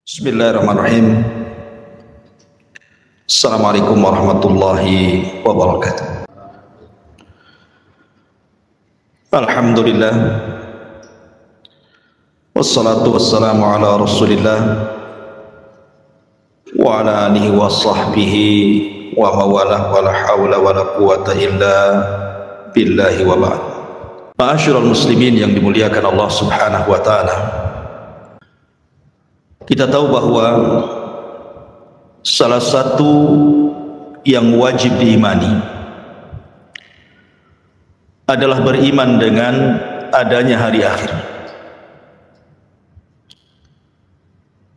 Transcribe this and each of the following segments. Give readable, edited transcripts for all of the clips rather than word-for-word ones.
Bismillahirrahmanirrahim. Assalamualaikum warahmatullahi wabarakatuh. Alhamdulillah, wassalatu wassalamu ala rasulillah wa ala alihi wa sahbihi wa mawalah wa la hawla wa la quwata illa billahi wa ba'd. Ma'asyiral muslimin yang dimuliakan Allah subhanahu wa ta'ala, kita tahu bahwa salah satu yang wajib diimani adalah beriman dengan adanya hari akhir.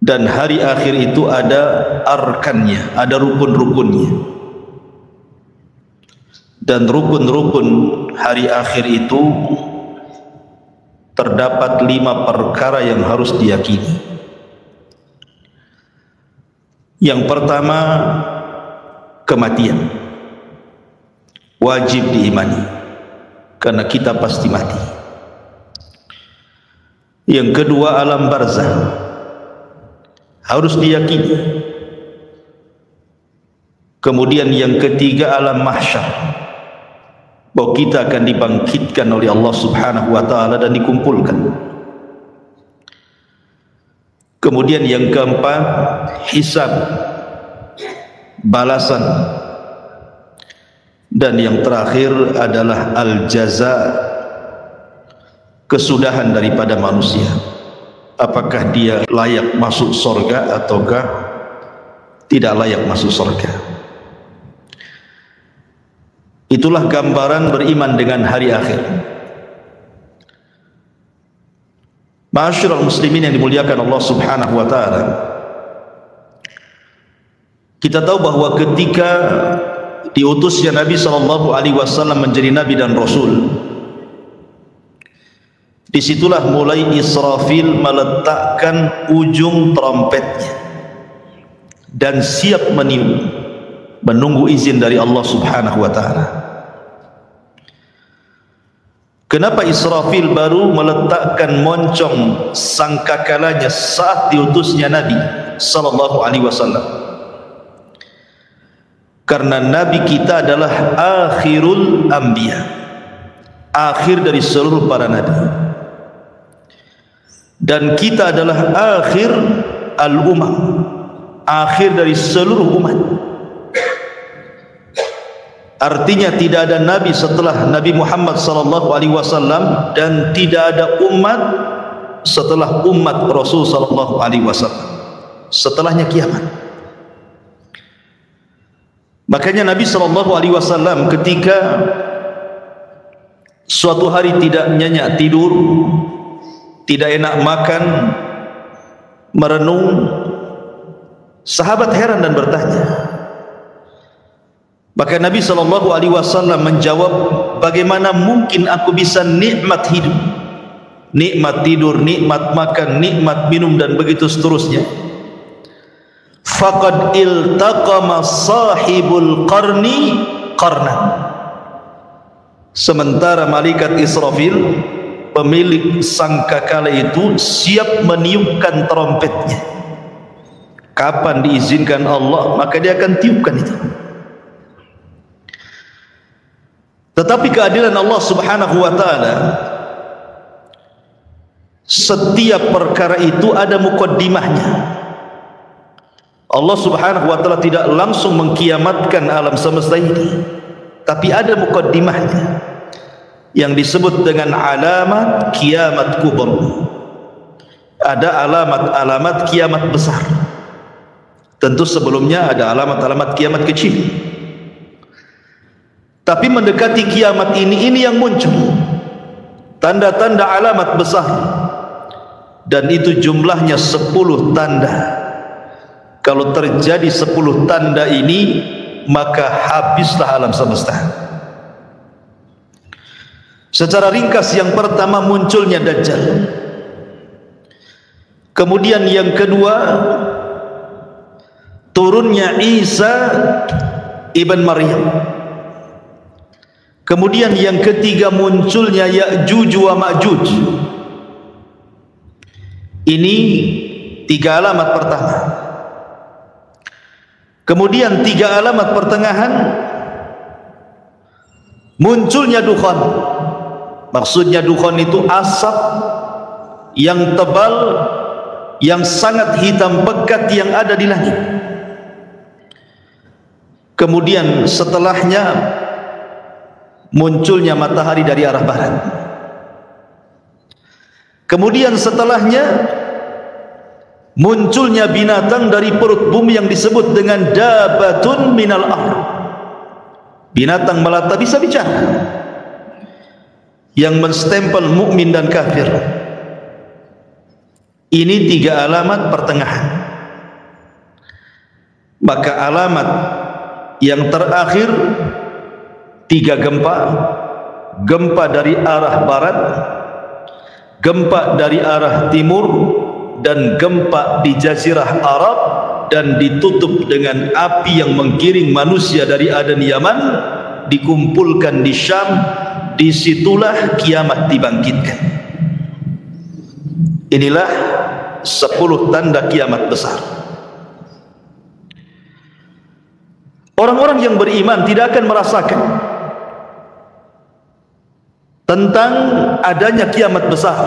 Dan hari akhir itu ada arkannya, ada rukun-rukunnya. Dan rukun-rukun hari akhir itu terdapat 5 perkara yang harus diyakini. Yang pertama, kematian wajib diimani karena kita pasti mati. Yang kedua, alam barzah harus diyakini. Kemudian yang ketiga, alam mahsyar, bahwa kita akan dibangkitkan oleh Allah subhanahu wa ta'ala dan dikumpulkan. Kemudian yang keempat, hisab, balasan. Dan yang terakhir adalah al-jaza, kesudahan daripada manusia. Apakah dia layak masuk surga ataukah tidak layak masuk surga. Itulah gambaran beriman dengan hari akhir. Ma'asyiral muslimin yang dimuliakan Allah subhanahu wa ta'ala, kita tahu bahwa ketika diutusnya Nabi SAW menjadi Nabi dan Rasul, disitulah mulai Israfil meletakkan ujung trompetnya dan siap meniup, menunggu izin dari Allah subhanahu wa ta'ala. Kenapa Israfil baru meletakkan moncong sangkakalanya saat diutusnya Nabi sallallahu alaihi wasallam? Karena Nabi kita adalah akhirul anbiya, akhir dari seluruh para nabi, dan kita adalah akhir al-umam, akhir dari seluruh umat. Artinya tidak ada nabi setelah Nabi Muhammad sallallahu alaihi wasallam dan tidak ada umat setelah umat Rasul sallallahu alaihi wasallam. Setelahnya kiamat. Makanya Nabi sallallahu alaihi wasallam ketika suatu hari tidak nyenyak tidur, tidak enak makan, merenung, sahabat heran dan bertanya. Maka Nabi SAW menjawab, bagaimana mungkin aku bisa nikmat hidup, nikmat tidur, nikmat makan, nikmat minum, dan begitu seterusnya. Faqad iltaqama sahibul qarni qarnan. Sementara malaikat Israfil, pemilik sangkakala itu, siap meniupkan trompetnya. Kapan diizinkan Allah, maka dia akan tiupkan itu. Tetapi keadilan Allah subhanahu wa ta'ala, setiap perkara itu ada muqaddimahnya. Allah subhanahu wa ta'ala tidak langsung mengkiamatkan alam semesta ini, tapi ada muqaddimahnya yang disebut dengan alamat kiamat kubra. Ada alamat-alamat kiamat besar. Tentu sebelumnya ada alamat-alamat kiamat kecil. Tapi mendekati kiamat ini yang muncul tanda-tanda alamat besar, dan itu jumlahnya 10 tanda. Kalau terjadi 10 tanda ini, maka habislah alam semesta. Secara ringkas, yang pertama munculnya Dajjal. Kemudian yang kedua, turunnya Isa ibn Maryam. Kemudian yang ketiga, munculnya Ya'juj wa Ma'juj. Ini 3 alamat pertama. Kemudian 3 alamat pertengahan, munculnya dukhan. Maksudnya dukhan itu asap yang tebal, yang sangat hitam pekat yang ada di langit. Kemudian setelahnya munculnya matahari dari arah barat. Kemudian setelahnya munculnya binatang dari perut bumi yang disebut dengan dabatun minal ardh. Binatang melata bisa bicara, yang menstempel mukmin dan kafir. Ini 3 alamat pertengahan. Maka alamat yang terakhir 3 gempa. Gempa dari arah barat, gempa dari arah timur, dan gempa di Jazirah Arab, dan ditutup dengan api yang menggiring manusia dari Aden Yaman, dikumpulkan di Syam. Disitulah kiamat dibangkitkan. Inilah 10 tanda kiamat besar. Orang-orang yang beriman tidak akan merasakan tentang adanya kiamat besar,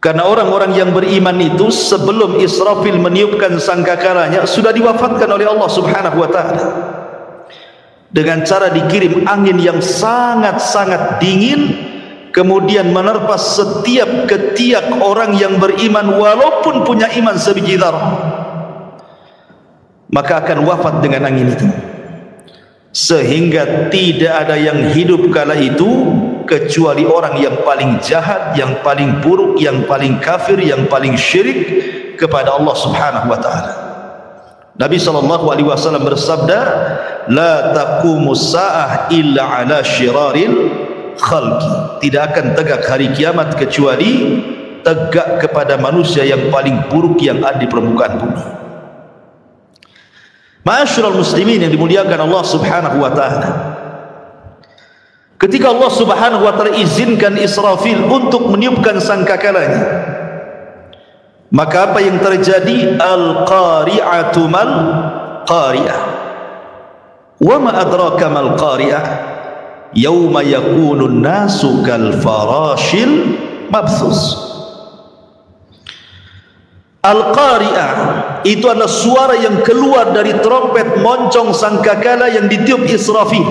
karena orang-orang yang beriman itu sebelum Israfil meniupkan sangkakalanya sudah diwafatkan oleh Allah Subhanahu wa ta'ala dengan cara dikirim angin yang sangat-sangat dingin, kemudian menerpa setiap ketiak orang yang beriman walaupun punya iman sebiji zarah, maka akan wafat dengan angin itu, sehingga tidak ada yang hidup kala itu kecuali orang yang paling jahat, yang paling buruk, yang paling kafir, yang paling syirik kepada Allah Subhanahu wa ta'ala. Nabi SAW bersabda, la taqumus sa'ah illa ala syiraril khalqi. Tidak akan tegak hari kiamat kecuali tegak kepada manusia yang paling buruk yang ada di permukaan bumi. Ma'asyiral muslimin yang dimuliakan Allah Subhanahu wa ta'ala, ketika Allah Subhanahu wa ta'ala izinkan Israfil untuk meniupkan sangkakalanya, maka apa yang terjadi? Al-qari'atu mal qari'ah. Wa ma adraka mal qari'ah? Yauma yakunun nasu kal farashil mabthus. Al-qari'ah itu adalah suara yang keluar dari trompet moncong sangkakala yang ditiup Israfil.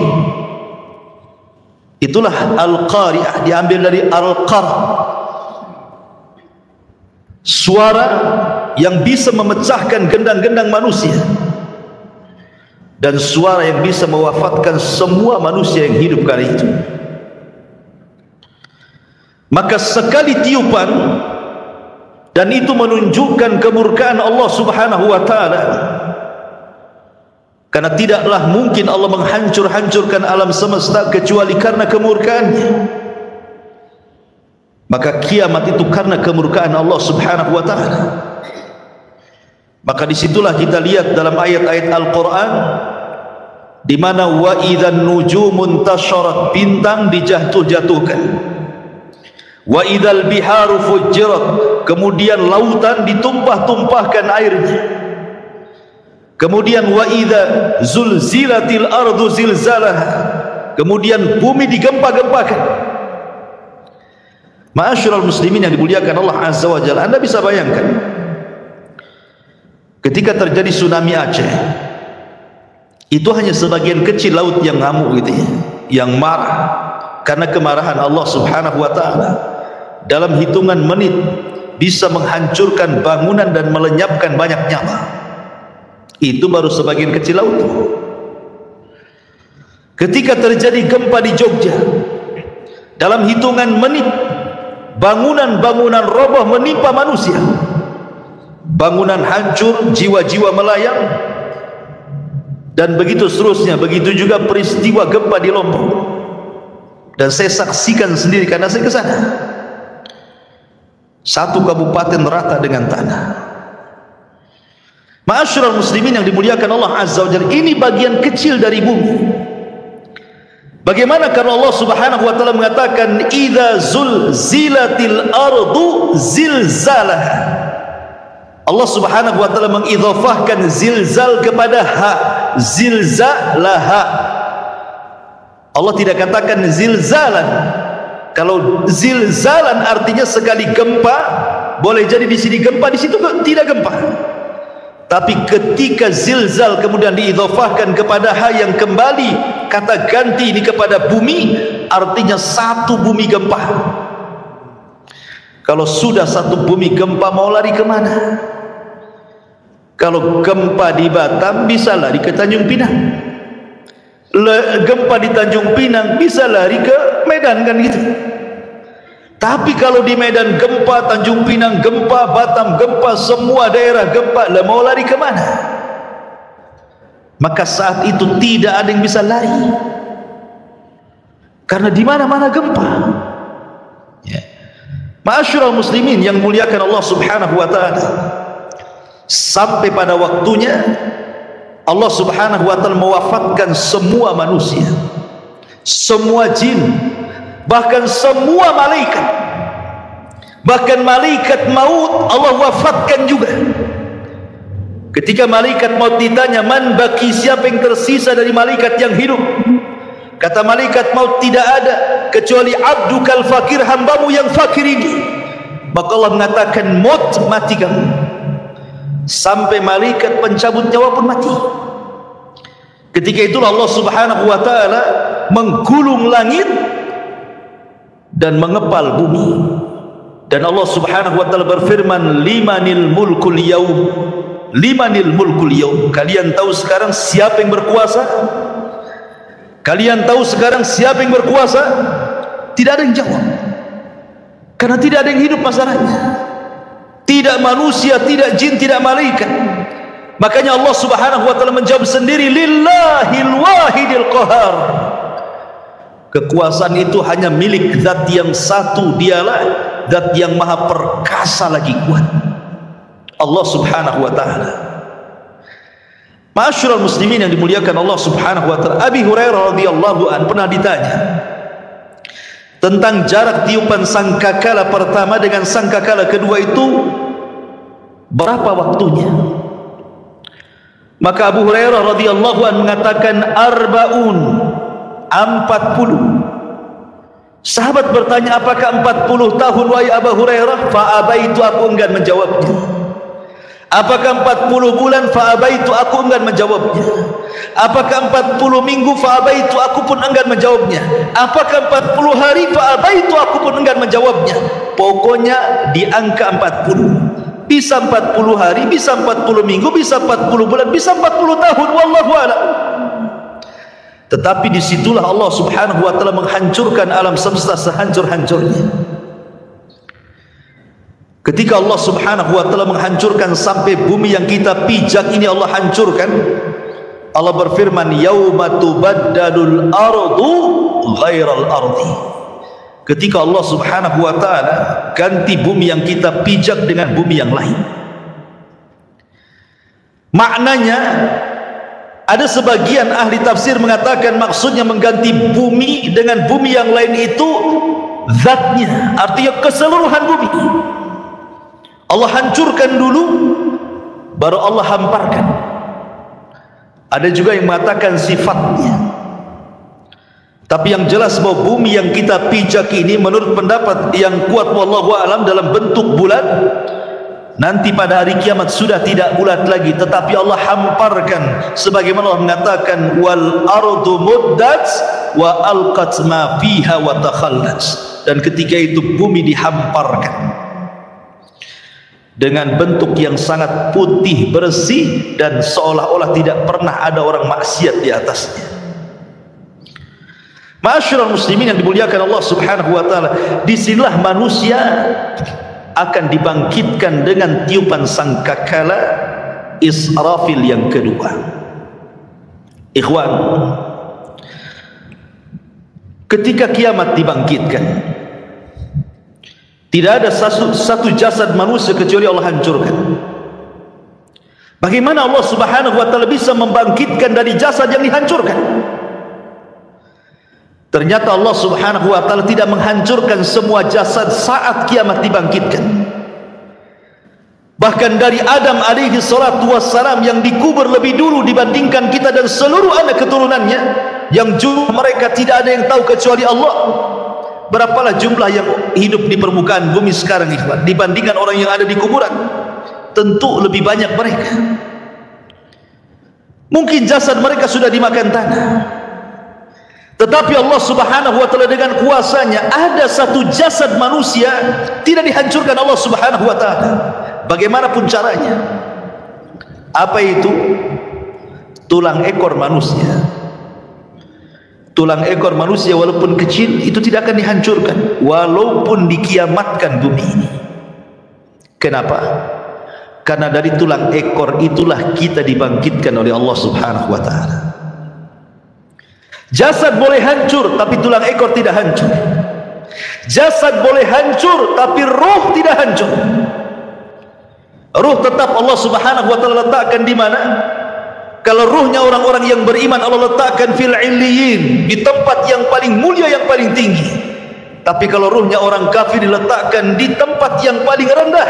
Itulah al-qari'ah, diambil dari al-qar, suara yang bisa memecahkan gendang-gendang manusia, dan suara yang bisa mewafatkan semua manusia yang hidup kali itu. Maka sekali tiupan, dan itu menunjukkan kemurkaan Allah Subhanahu wa ta'ala, karena tidaklah mungkin Allah menghancur-hancurkan alam semesta kecuali karena kemurkaannya. Maka kiamat itu karena kemurkaan Allah Subhanahu wa ta'ala. Maka disitulah kita lihat dalam ayat-ayat Al-Quran, di mana wa idzan nujumun tasharat, bintang dijatuh-jatuhkan, wa idzal biharu fujirat, kemudian lautan ditumpah-tumpahkan airnya, kemudian wa idza zulzilatil ardu zilzalaha, kemudian bumi digempa-gempakan. Ma'asyiral muslimin yang dimuliakan Allah Azza wa Jalla, Anda bisa bayangkan ketika terjadi tsunami Aceh, itu hanya sebagian kecil laut yang ngamuk gitu ya, yang marah karena kemarahan Allah Subhanahu wa ta'ala. Dalam hitungan menit bisa menghancurkan bangunan dan melenyapkan banyak nyawa. Itu baru sebagian kecil laut. Ketika terjadi gempa di Jogja, dalam hitungan menit bangunan-bangunan roboh menimpa manusia, bangunan hancur, jiwa-jiwa melayang, dan begitu seterusnya. Begitu juga peristiwa gempa di Lombok, dan saya saksikan sendiri karena saya ke sana. Satu kabupaten rata dengan tanah. Ma'asyiral muslimin yang dimuliakan Allah Azza wa Jalla, ini bagian kecil dari bumi. Bagaimana karena Allah Subhanahu wa ta'ala mengatakan idza zulzilatil ardu zilzalaha, Allah Subhanahu wa taala mengidhafahkan zilzal kepada ha, zilzalaha. Allah tidak katakan zilzalan. Kalau zilzalan artinya sekali gempa, boleh jadi di sini gempa, di situ tidak gempa. Tapi ketika zilzal kemudian diidhafahkan kepada ha yang kembali kata ganti ini kepada bumi, artinya satu bumi gempa. Kalau sudah satu bumi gempa, mau lari kemana? Kalau gempa di Batam bisa lari ke Tanjung Pinang, gempa di Tanjung Pinang bisa lari ke Medan, kan gitu. Tapi kalau di Medan gempa, Tanjung Pinang gempa, Batam gempa, semua daerah gempa, lah mau lari kemana? Maka saat itu tidak ada yang bisa lari, karena di mana-mana gempa. Ya. Ma'asyiral muslimin yang muliakan Allah Subhanahu wa taala, sampai pada waktunya Allah Subhanahu wa taala mewafatkan semua manusia, semua jin, bahkan semua malaikat. Bahkan malaikat maut Allah wafatkan juga. Ketika malaikat maut ditanya, man baki, siapa yang tersisa dari malaikat yang hidup? Kata malaikat maut, tidak ada kecuali abdukal fakir, hambamu yang fakir ini. Maka Allah mengatakan, maut, mati kamu. Sampai malaikat pencabut nyawa pun mati. Ketika itulah Allah Subhanahu wa taala menggulung langit dan mengepal bumi. Dan Allah Subhanahu wa taala berfirman, limanil mulkul yaum, limanil mulkul yaum. Kalian tahu sekarang siapa yang berkuasa? Kalian tahu sekarang siapa yang berkuasa? Tidak ada yang jawab, karena tidak ada yang hidup masalahnya. Tidak manusia, tidak jin, tidak malaikat. Makanya Allah Subhanahu wa taala menjawab sendiri, lillahil wahidil qahar. Kekuasaan itu hanya milik zat yang satu, dialah zat yang maha perkasa lagi kuat, Allah Subhanahu wa taala. Ma'asyiral muslimin yang dimuliakan Allah Subhanahu wa taala, Abi Hurairah radhiyallahu an pernah ditanya tentang jarak tiupan sangkakala pertama dengan sangkakala kedua itu berapa waktunya. Maka Abu Hurairah radhiyallahu an mengatakan 40. Sahabat bertanya, apakah 40 tahun wahai Abu Hurairah? Fa'abaitu, aku enggan menjawabnya. Apakah 40 bulan? Fa'abaitu, aku enggan menjawabnya. Apakah 40 minggu? Fa'abaitu, aku pun enggan menjawabnya. Apakah 40 hari? Fa'abaitu, aku pun enggan menjawabnya. Pokoknya di angka 40. Bisa 40 hari, bisa 40 minggu, bisa 40 bulan, bisa 40 tahun, wallahu a'lam. Tetapi disitulah Allah Subhanahu wa taala menghancurkan alam semesta sehancur-hancurnya. Ketika Allah Subhanahu wa taala menghancurkan sampai bumi yang kita pijak ini Allah hancurkan, Allah berfirman, yauma tubaddalul ardu ghairal ardi. Ketika Allah Subhanahu wa taala ganti bumi yang kita pijak dengan bumi yang lain. Maknanya, ada sebagian ahli tafsir mengatakan maksudnya mengganti bumi dengan bumi yang lain itu zatnya, artinya keseluruhan bumi. Allah hancurkan dulu, baru Allah hamparkan. Ada juga yang mengatakan sifatnya. Tapi yang jelas bahwa bumi yang kita pijak ini menurut pendapat yang kuat wallahu a'lam dalam bentuk bulat, nanti pada hari kiamat sudah tidak bulat lagi, tetapi Allah hamparkan sebagaimana Allah mengatakan wal ardu muddat wa alqat ma fiha wa takhallat. Dan ketika itu bumi dihamparkan dengan bentuk yang sangat putih bersih dan seolah-olah tidak pernah ada orang maksiat di atasnya. Ma'asyiral muslimin yang dimuliakan Allah Subhanahu wa taala, disinilah manusia akan dibangkitkan dengan tiupan sangkakala Israfil yang kedua. Ikhwan, ketika kiamat dibangkitkan, tidak ada satu jasad manusia kecuali Allah hancurkan. Bagaimana Allah Subhanahu wa taala bisa membangkitkan dari jasad yang dihancurkan? Ternyata Allah Subhanahu wa taala tidak menghancurkan semua jasad saat kiamat dibangkitkan. Bahkan dari Adam alaihi salatu wassalam yang dikubur lebih dulu dibandingkan kita dan seluruh anak keturunannya, yang jumlah mereka tidak ada yang tahu kecuali Allah. Berapalah jumlah yang hidup di permukaan bumi sekarang ikhwan dibandingkan orang yang ada di kuburan? Tentu lebih banyak mereka. Mungkin jasad mereka sudah dimakan tanah, tetapi Allah subhanahu wa ta'ala dengan kuasanya ada satu jasad manusia tidak dihancurkan Allah subhanahu wa ta'ala, bagaimanapun caranya. Apa itu? Tulang ekor manusia. Tulang ekor manusia walaupun kecil itu tidak akan dihancurkan walaupun dikiamatkan bumi ini. Kenapa? Karena dari tulang ekor itulah kita dibangkitkan oleh Allah subhanahu wa ta'ala. Jasad boleh hancur tapi tulang ekor tidak hancur. Jasad boleh hancur tapi roh tidak hancur. Ruh tetap Allah subhanahu wa ta'ala letakkan di mana? Kalau ruhnya orang-orang yang beriman Allah letakkan fil illiyin, di tempat yang paling mulia, yang paling tinggi. Tapi kalau ruhnya orang kafir diletakkan di tempat yang paling rendah,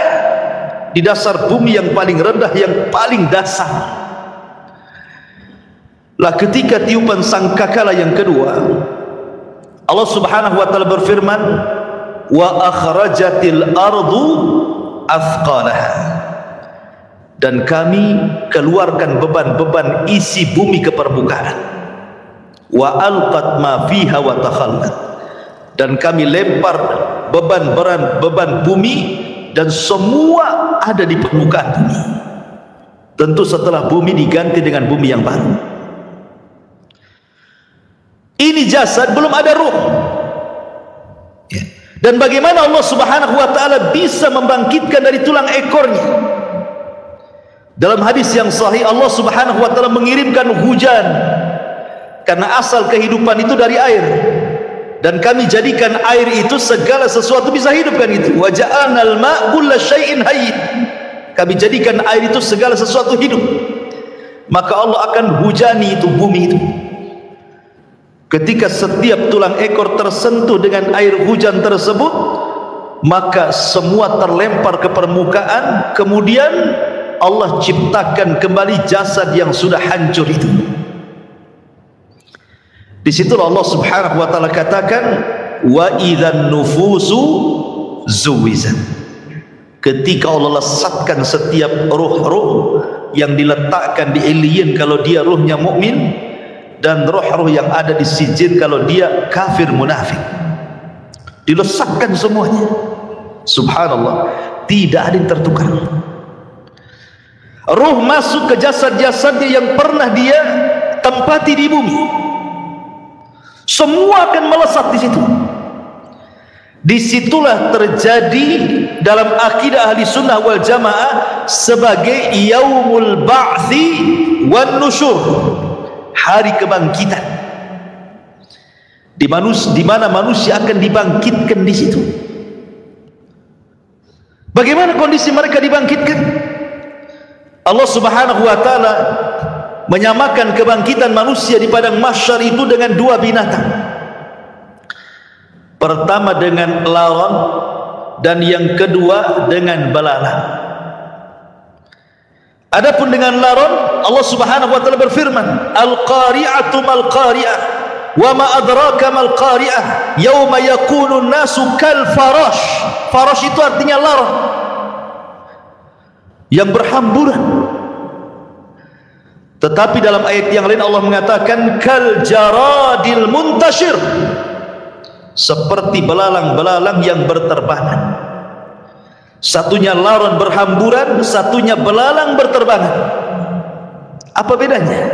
di dasar bumi yang paling rendah, yang paling dasar. Lah ketika tiupan sangkakala yang kedua, Allah subhanahu wa ta'ala berfirman, wa akhrajatil ardu athqalaha, dan kami keluarkan beban-beban isi bumi ke permukaan. Wa alqat ma fiha wa takhallat, dan kami lempar beban bumi dan semua ada di permukaan bumi. Tentu setelah bumi diganti dengan bumi yang baru. Ini jasad, belum ada ruh. Dan bagaimana Allah subhanahu wa ta'ala bisa membangkitkan dari tulang ekornya? Dalam hadis yang sahih Allah subhanahu wa ta'ala mengirimkan hujan, karena asal kehidupan itu dari air, dan kami jadikan air itu segala sesuatu bisa hidup, kan itu wa ja'alnal ma' kulla syai'in hayy, kami jadikan air itu segala sesuatu hidup. Maka Allah akan hujani itu bumi itu. Ketika setiap tulang ekor tersentuh dengan air hujan tersebut, maka semua terlempar ke permukaan. Kemudian Allah ciptakan kembali jasad yang sudah hancur itu. Di situ Allah subhanahu wa ta'ala katakan, wa idzan nufusu zuwizat, ketika Allah lesatkan setiap ruh-ruh yang diletakkan di illiyin kalau dia ruhnya mukmin, dan roh-roh yang ada di sijin kalau dia kafir munafik, dilesatkan semuanya. Subhanallah, tidak ada yang tertukar. Ruh masuk ke jasad-jasadnya yang pernah dia tempati di bumi, semua akan melesat di situ. Disitulah terjadi dalam akidah ahli sunnah wal jamaah sebagai yaumul ba'thi wan nusyur, hari kebangkitan, di mana manusia akan dibangkitkan di situ. Bagaimana kondisi mereka dibangkitkan? Allah subhanahu wa ta'ala menyamakan kebangkitan manusia di padang mahsyar itu dengan dua binatang. Pertama dengan laron, dan yang kedua dengan belalang. Adapun dengan laron, Allah subhanahu wa ta'ala berfirman, al-qari'atu mal-qari'ah, wa ma adraka mal-qari'ah, yawma yakunu nasu kal farash. Farash itu artinya laron yang berhamburan. Tetapi dalam ayat yang lain Allah mengatakan kal jaradil muntashir, seperti belalang-belalang yang berterbangan. Satunya laron berhamburan, satunya belalang berterbangan. Apa bedanya?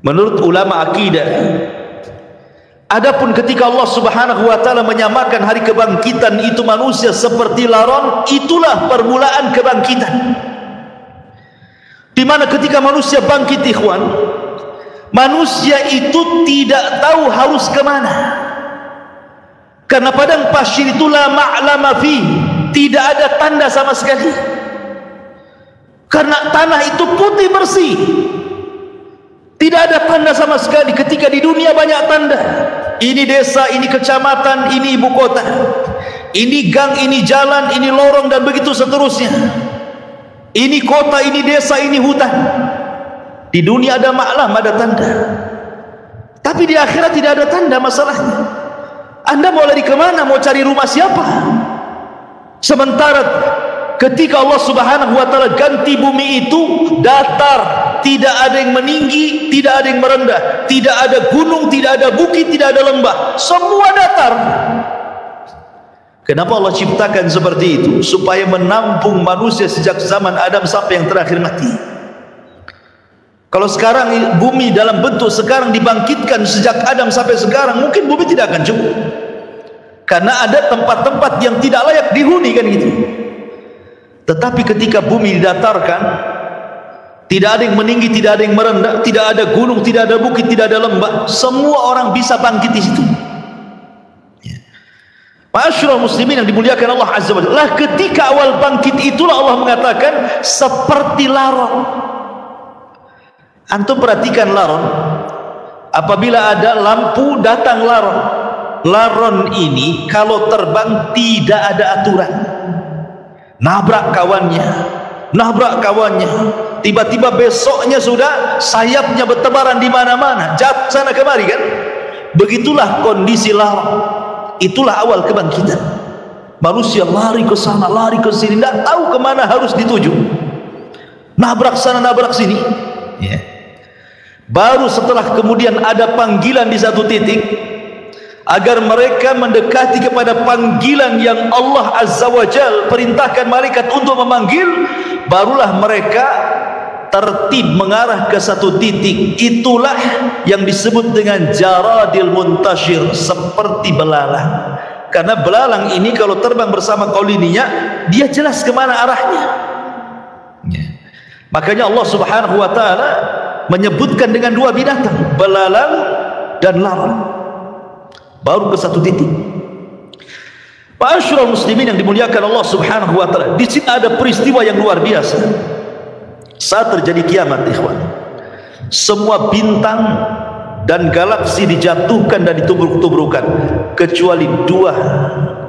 Menurut ulama akidah, adapun ketika Allah subhanahu wa ta'ala menyamakan hari kebangkitan itu manusia seperti laron, itulah permulaan kebangkitan. Di mana ketika manusia bangkit ikhwan, manusia itu tidak tahu harus kemana, karena padang pasir itu la ma'lama fi, tidak ada tanda sama sekali. Karena tanah itu putih bersih, tidak ada tanda sama sekali. Ketika di dunia banyak tanda, ini desa, ini kecamatan, ini ibu kota. Ini gang, ini jalan, ini lorong, dan begitu seterusnya. Ini kota, ini desa, ini hutan. Di dunia ada maklam, ada tanda. Tapi di akhirat tidak ada tanda masalahnya. Anda mau lari kemana? Mau cari rumah siapa? Sementara ketika Allah Subhanahu wa ta'ala ganti bumi itu datar, tidak ada yang meninggi, tidak ada yang merendah, tidak ada gunung, tidak ada bukit, tidak ada lembah, semua datar. Kenapa Allah ciptakan seperti itu? Supaya menampung manusia sejak zaman Adam sampai yang terakhir mati. Kalau sekarang bumi dalam bentuk sekarang dibangkitkan sejak Adam sampai sekarang, mungkin bumi tidak akan cukup. Karena ada tempat-tempat yang tidak layak dihuni, kan gitu. Tetapi ketika bumi didatarkan, tidak ada yang meninggi, tidak ada yang merendah, tidak ada gunung, tidak ada bukit, tidak ada lembah, semua orang bisa bangkit di situ. Ma'asyiral muslimin yang dimuliakan Allah Azza wa Jalla, ketika awal bangkit itulah Allah mengatakan seperti laron. Antum perhatikan laron, apabila ada lampu datang laron. Laron ini kalau terbang tidak ada aturan. Nabrak kawannya, tiba-tiba besoknya sudah sayapnya bertebaran di mana-mana, jatuh sana kemari, kan? Begitulah kondisi laron. Itulah awal kebangkitan. Manusia lari ke sana, lari ke sini, tidak tahu kemana harus dituju. Nabrak sana, nabrak sini. Baru setelah kemudian ada panggilan di satu titik, agar mereka mendekati kepada panggilan yang Allah Azza wa Jal perintahkan malaikat untuk memanggil, barulah mereka tertib mengarah ke satu titik. Itulah yang disebut dengan jaradil muntashir, seperti belalang. Karena belalang ini kalau terbang bersama koloninya, dia jelas kemana arahnya. Makanya Allah Subhanahu wa ta'ala menyebutkan dengan dua binatang, belalang dan laron, baru ke satu titik. Ma'asyiral muslimin yang dimuliakan Allah Subhanahu wa ta'ala, di sini ada peristiwa yang luar biasa. Saat terjadi kiamat, ikhwan, semua bintang dan galaksi dijatuhkan dan ditubruk-tubrukan, kecuali dua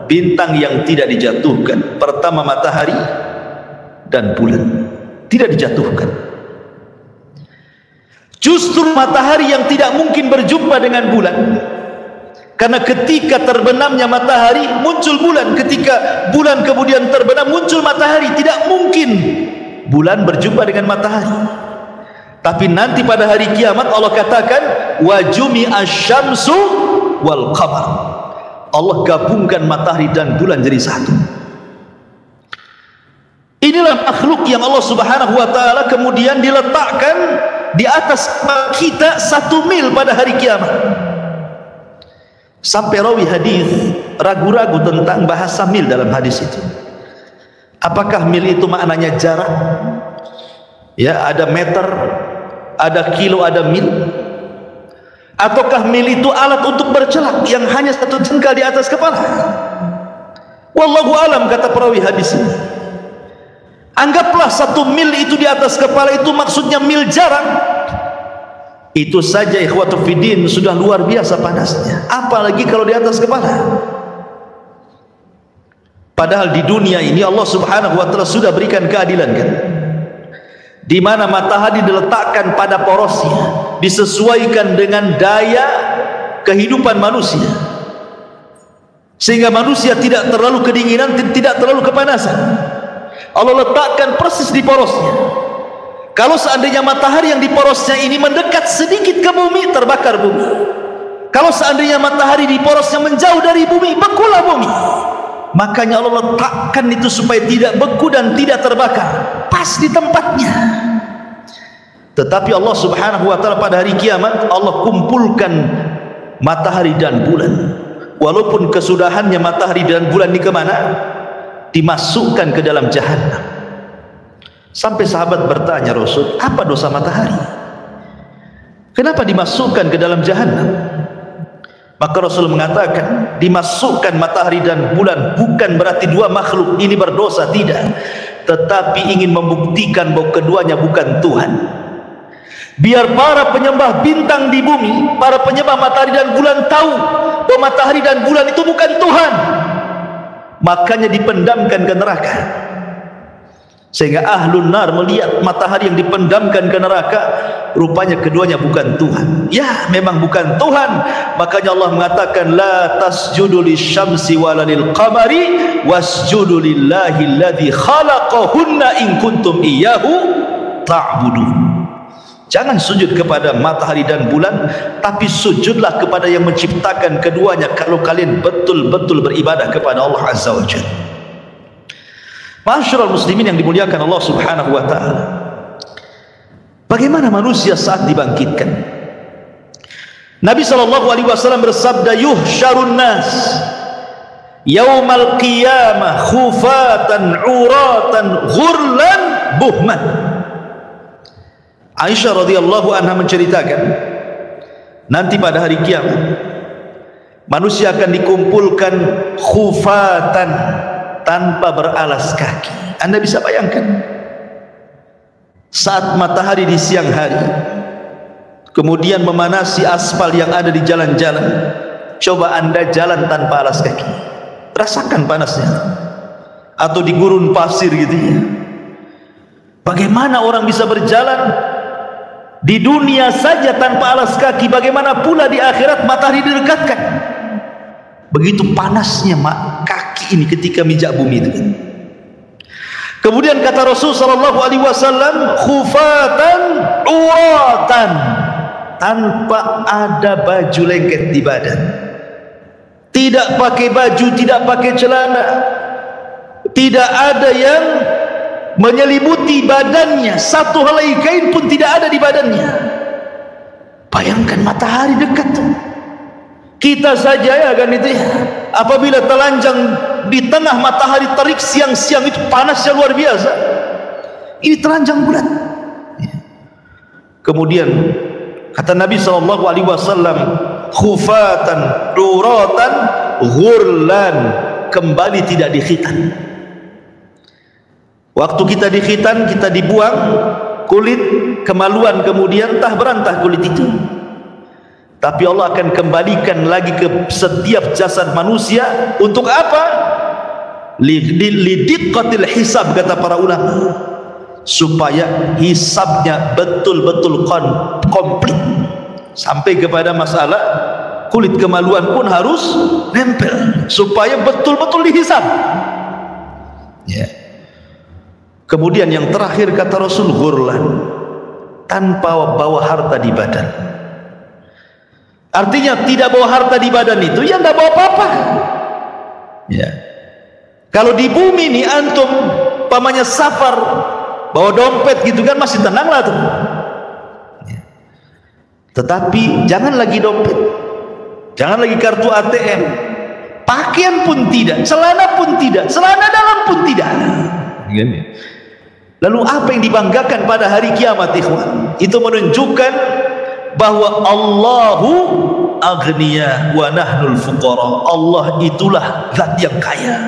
bintang yang tidak dijatuhkan. Pertama matahari dan bulan tidak dijatuhkan. Justru matahari yang tidak mungkin berjumpa dengan bulan, karena ketika terbenamnya matahari muncul bulan, ketika bulan kemudian terbenam muncul matahari. Tidak mungkin bulan berjumpa dengan matahari. Tapi nanti pada hari kiamat Allah katakan wa jumi'a syamsu wal qamar, Allah gabungkan matahari dan bulan jadi satu. Inilah makhluk yang Allah Subhanahu wa ta'ala kemudian diletakkan di atas kita 1 mil pada hari kiamat. Sampai rawi hadis ragu-ragu tentang bahasa mil dalam hadis itu. Apakah mil itu maknanya jarak? Ya, ada meter, ada kilo, ada mil. Ataukah mil itu alat untuk bercelak yang hanya 1 jengkal di atas kepala? Wallahu alam, kata perawi hadis ini. Anggaplah 1 mil itu di atas kepala itu maksudnya mil jarak. Itu saja ikhwatu fiddin sudah luar biasa panasnya, apalagi kalau di atas kepala. Padahal di dunia ini Allah Subhanahu wa ta'ala sudah berikan keadilan, kan? Di mana matahari diletakkan pada porosnya, disesuaikan dengan daya kehidupan manusia, sehingga manusia tidak terlalu kedinginan, tidak terlalu kepanasan. Allah letakkan persis di porosnya. Kalau seandainya matahari yang di porosnya ini mendekat sedikit ke bumi, terbakar bumi. Kalau seandainya matahari di porosnya menjauh dari bumi, bekulah bumi. Makanya Allah letakkan itu supaya tidak beku dan tidak terbakar, pas di tempatnya. Tetapi Allah Subhanahu wa ta'ala pada hari kiamat Allah kumpulkan matahari dan bulan. Walaupun kesudahannya matahari dan bulan ini kemana? Dimasukkan ke dalam jahannam. Sampai sahabat bertanya, Rasul, apa dosa matahari? Kenapa dimasukkan ke dalam jahannam? Maka Rasul mengatakan, dimasukkan matahari dan bulan bukan berarti dua makhluk ini berdosa, tidak, tetapi ingin membuktikan bahwa keduanya bukan Tuhan. Biar para penyembah bintang di bumi, para penyembah matahari dan bulan tahu bahwa matahari dan bulan itu bukan Tuhan. makanya dipendamkan ke neraka. Sehingga ahlun nar melihat matahari yang dipendamkan ke neraka, rupanya keduanya bukan Tuhan. Ya, memang bukan Tuhan. Makanya Allah mengatakan la tasjudu lisyamsi wala lilqamari wasjudu lillahi alladzi khalaqahunna in kuntum iyyahu ta'budun. Jangan sujud kepada matahari dan bulan, tapi sujudlah kepada yang menciptakan keduanya kalau kalian betul-betul beribadah kepada Allah Azza wa Jalla. Ma'asyiral muslimin yang dimuliakan Allah Subhanahu wa taala. Bagaimana manusia saat dibangkitkan? Nabi sallallahu alaihi wasallam bersabda, yuhsyarun nas yaumal qiyamah khufatan uratan ghurlan buhman. Aisyah radhiyallahu anha menceritakan, nanti pada hari kiamat manusia akan dikumpulkan khufatan, tanpa beralas kaki. Anda bisa bayangkan saat matahari di siang hari kemudian memanasi aspal yang ada di jalan-jalan. Coba Anda jalan tanpa alas kaki, rasakan panasnya. Atau di gurun pasir gitu ya. Bagaimana orang bisa berjalan di dunia saja tanpa alas kaki, bagaimana pula di akhirat matahari didekatkan. Begitu panasnya kaki ini ketika mijak bumi itu. Kemudian kata Rasul sallallahu alaihi wasallam, khufatan uratan, tanpa ada baju lengket di badan. Tidak pakai baju, tidak pakai celana. Tidak ada yang menyelimuti badannya, satu helai kain pun tidak ada di badannya. Bayangkan matahari dekat tuh. Kita saja ya kan itu ya, apabila telanjang di tengah matahari terik siang-siang itu panasnya luar biasa. Ini telanjang bulat. Kemudian kata Nabi sallallahu alaihi wasallam, khufatan duratan ghurlan, kembali tidak dikhitan. Waktu kita dikhitan, kita dibuang kulit, kemaluan, kemudian entah berantah kulit itu. Tapi Allah akan kembalikan lagi ke setiap jasad manusia. Untuk apa? Lidiqqatil hisab, kata para ulama, supaya hisabnya betul-betul komplit. Sampai kepada masalah kulit kemaluan pun harus nempel, supaya betul-betul dihisab ya. Kemudian yang terakhir kata Rasul, ghurlan, tanpa bawa harta di badan. Artinya tidak bawa harta di badan itu ya tidak bawa apa-apa ya. Kalau di bumi ini antum pamannya safar bawa dompet gitu kan masih tenang lah tuh ya. Tetapi jangan lagi dompet, jangan lagi kartu ATM, pakaian pun tidak, celana pun tidak, celana dalam pun tidak. Lalu apa yang dibanggakan pada hari kiamat ikhwan? Itu menunjukkan bahwa Allahu aghniya wa nahnul fuqara. Allah itulah zat yang kaya,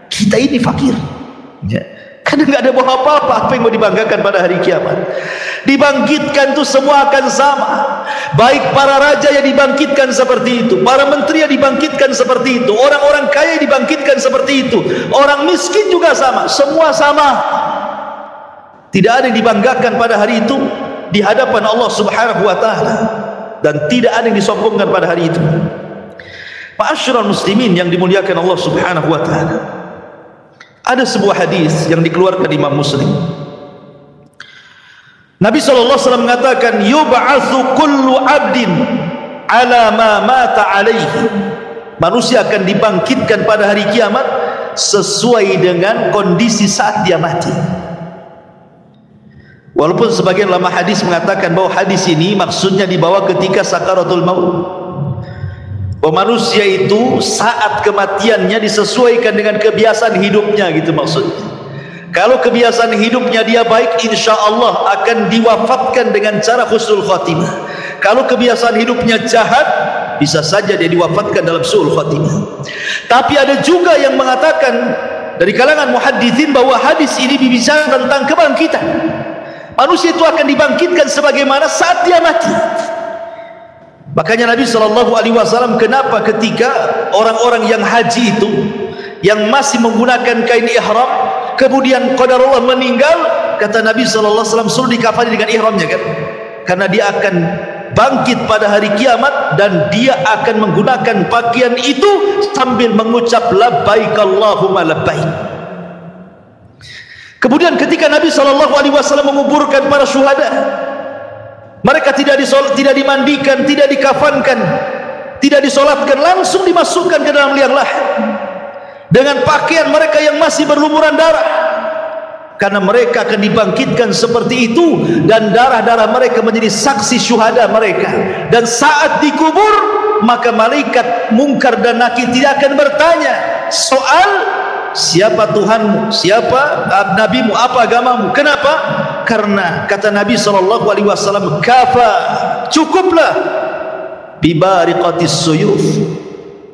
kita ini fakir ya. Karena nggak ada bawa apa-apa. Apa yang mau dibanggakan pada hari kiamat? Dibangkitkan itu semua akan sama. Baik para raja yang dibangkitkan seperti itu, para menteri yang dibangkitkan seperti itu, orang-orang kaya yang dibangkitkan seperti itu, orang miskin juga sama, semua sama. Tidak ada yang dibanggakan pada hari itu di hadapan Allah Subhanahu wa taala, dan tidak ada yang disombongkan pada hari itu. Ma'asyiral muslimin yang dimuliakan Allah Subhanahu wa taala, ada sebuah hadis yang dikeluarkan Imam Muslim. Nabi sallallahu alaihi wasallam mengatakan, yub'atsu kullu 'abdin 'ala ma mata 'alaihi. Manusia akan dibangkitkan pada hari kiamat sesuai dengan kondisi saat dia mati. Walaupun sebagian ulama hadis mengatakan bahwa hadis ini maksudnya dibawa ketika sakaratul maut, bahwa manusia itu saat kematiannya disesuaikan dengan kebiasaan hidupnya, gitu maksudnya. Kalau kebiasaan hidupnya dia baik, insya Allah akan diwafatkan dengan cara husnul khatimah. Kalau kebiasaan hidupnya jahat, bisa saja dia diwafatkan dalam su'ul khatimah. Tapi ada juga yang mengatakan dari kalangan muhadditsin bahwa hadis ini berbicara tentang kebangkitan. Manusia itu akan dibangkitkan sebagaimana saat dia mati. Makanya Nabi SAW, kenapa ketika orang-orang yang haji itu yang masih menggunakan kain ihram, kemudian qadarullah meninggal, kata Nabi SAW suruh dikafani dengan ihramnya kan, karena dia akan bangkit pada hari kiamat dan dia akan menggunakan pakaian itu sambil mengucap labbaik Allahumma labbaik. Kemudian ketika Nabi SAW menguburkan para syuhada, mereka tidak dimandikan, tidak dikafankan, tidak disolatkan, langsung dimasukkan ke dalam liang lahat dengan pakaian mereka yang masih berlumuran darah, karena mereka akan dibangkitkan seperti itu dan darah-darah mereka menjadi saksi syuhada mereka. Dan saat dikubur, maka malaikat Munkar dan Nakir tidak akan bertanya soal siapa Tuhanmu, siapa nabimu, apa agamamu. Kenapa? Karena kata Nabi SAW, kafa, cukuplah bibariqatis suyuf,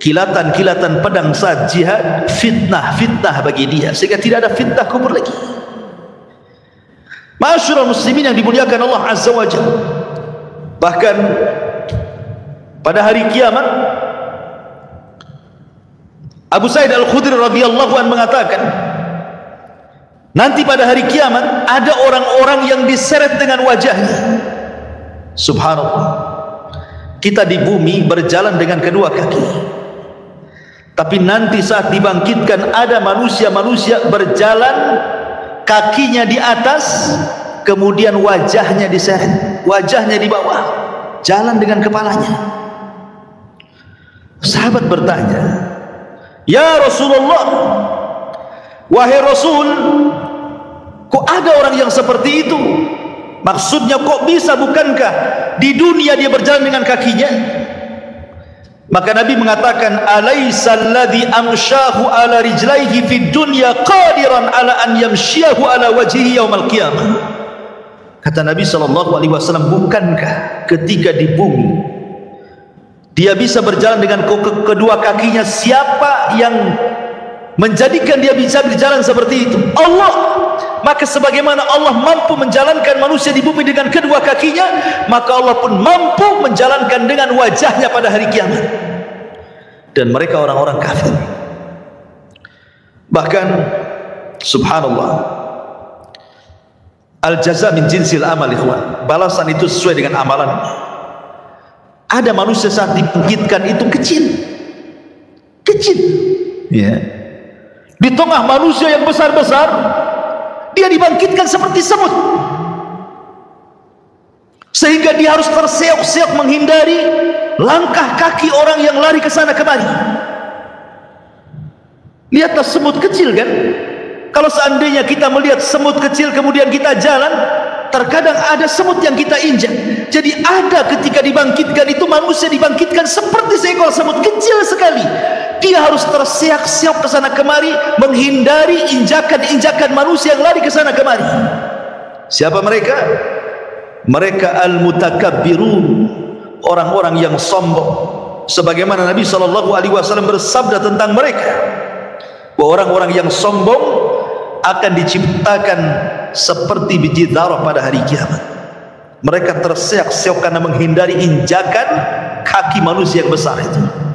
kilatan-kilatan pedang saat jihad, fitnah bagi dia, sehingga tidak ada fitnah kubur lagi. Ma'asyiral muslimin yang dimuliakan Allah Azza wa Jalla, bahkan pada hari kiamat Abu Sa'id Al-Khudri radhiyallahu anhu mengatakan, nanti pada hari kiamat ada orang-orang yang diseret dengan wajahnya. Subhanallah, kita di bumi berjalan dengan kedua kaki, tapi nanti saat dibangkitkan ada manusia-manusia berjalan kakinya di atas, kemudian wajahnya diseret, wajahnya di bawah, jalan dengan kepalanya. Sahabat bertanya, ya Rasulullah, wahai Rasul, kok ada orang yang seperti itu? Maksudnya kok bisa, bukankah di dunia dia berjalan dengan kakinya? Maka Nabi mengatakan, alaysa alladhi amshahu ala rijlaihi fid dunya qadiran ala an yamshiyahu ala wajhihi yaumal qiyamah. Kata Nabi SAW, bukankah ketika di bumi dia bisa berjalan dengan kedua kakinya? Siapa yang menjadikan dia bisa berjalan seperti itu? Allah. Maka sebagaimana Allah mampu menjalankan manusia di bumi dengan kedua kakinya, maka Allah pun mampu menjalankan dengan wajahnya pada hari kiamat. Dan mereka orang-orang kafir. Bahkan subhanallah, al-jaza min jinsil amal, ikhwan, balasan itu sesuai dengan amalan. Ada manusia saat dibangkitkan itu kecil ya, di tengah manusia yang besar-besar dia dibangkitkan seperti semut, sehingga dia harus terseok-seok menghindari langkah kaki orang yang lari ke sana kemari. Lihatlah semut kecil kan. Kalau seandainya kita melihat semut kecil kemudian kita jalan, terkadang ada semut yang kita injak. Jadi ada ketika dibangkitkan itu, manusia dibangkitkan seperti seekor semut kecil sekali. Dia harus terseok-seok ke sana kemari menghindari injakan-injakan manusia yang lari ke sana kemari. Siapa mereka? Mereka al-mutakabbirun, orang-orang yang sombong. Sebagaimana Nabi SAW bersabda tentang mereka, bahwa orang-orang yang sombong akan diciptakan seperti biji zarah pada hari kiamat. Mereka terseok-seok karena menghindari injakan kaki manusia yang besar itu.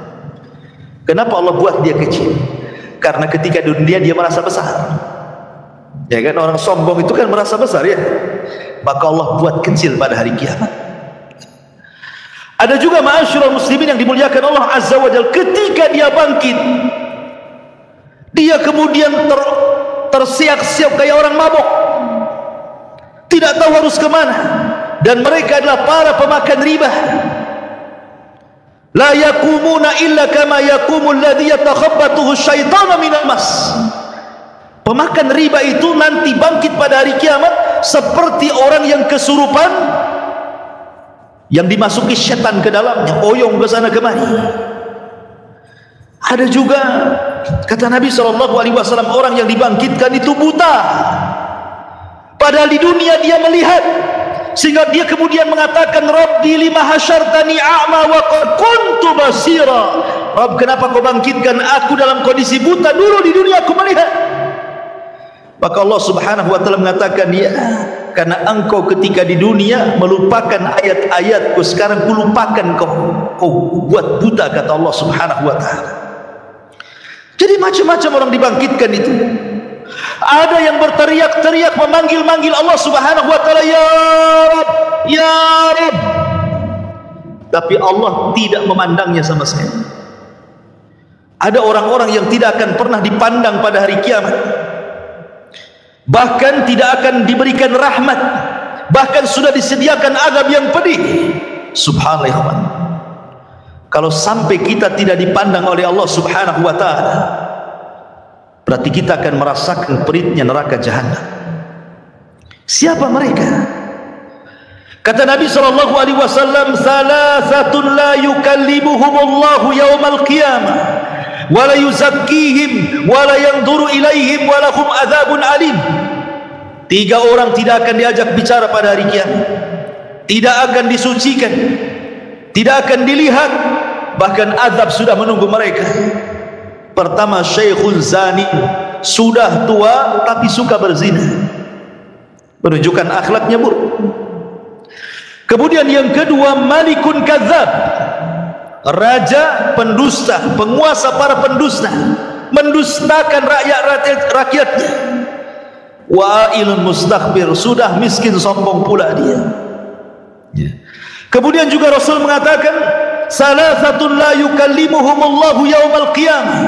Kenapa Allah buat dia kecil? Karena ketika dunia dia merasa besar, ya kan, orang sombong itu kan merasa besar ya, maka Allah buat kecil pada hari kiamat. Ada juga ma'asyiral muslimin yang dimuliakan Allah Azza wa Jalla, ketika dia bangkit, dia kemudian terseok-seok kayak orang mabok, tidak tahu harus kemana. Dan mereka adalah para pemakan riba. La yakumuna illa kama yakumul ladzi yatakhabbathu syaitanu minal mas. Pemakan riba itu nanti bangkit pada hari kiamat seperti orang yang kesurupan, yang dimasuki setan ke dalamnya, oyong ke sana kemari. Ada juga kata Nabi SAW, orang yang dibangkitkan itu buta, padahal di dunia dia melihat, sehingga dia kemudian mengatakan, Rabbi lima hasyartani a'ma wa qad kuntu basira. Rabb, kenapa kau bangkitkan aku dalam kondisi buta? Dulu di dunia aku melihat. Maka Allah Subhanahu wa ta'ala mengatakan, ya, karena engkau ketika di dunia melupakan ayat-ayatku, sekarang kulupakan kau buat buta, kata Allah Subhanahu wa ta'ala. Jadi macam-macam orang dibangkitkan itu. Ada yang berteriak-teriak memanggil-manggil Allah Subhanahu wa taala, ya Rabb, ya Rabb. Tapi Allah tidak memandangnya sama sekali. Ada orang-orang yang tidak akan pernah dipandang pada hari kiamat. Bahkan tidak akan diberikan rahmat. Bahkan sudah disediakan azab yang pedih. Subhanallah. Kalau sampai kita tidak dipandang oleh Allah Subhanahu wa taala, berarti kita akan merasakan peritnya neraka jahanam. Siapa mereka? Kata Nabi sallallahu alaihi wasallam, "Salasatun la yukallimuhumullahu yaumal qiyamah wa la yuzakkihim wa la yanzuru ilaihim wa lahum adzabun alim." 3 orang tidak akan diajak bicara pada hari kiamat. Tidak akan disucikan, tidak akan dilihat, bahkan azab sudah menunggu mereka. Pertama, syekhun zani, sudah tua tapi suka berzina, menunjukkan akhlaknya buruk. Kemudian yang kedua, malikun kadzab, raja pendusta, penguasa para pendusta, mendustakan rakyatnya. Wa'ilun mustakhbir, sudah miskin sombong pula dia. Kemudian juga Rasul mengatakan, salasatun la yukallimuhumullahu yaumal qiyamah.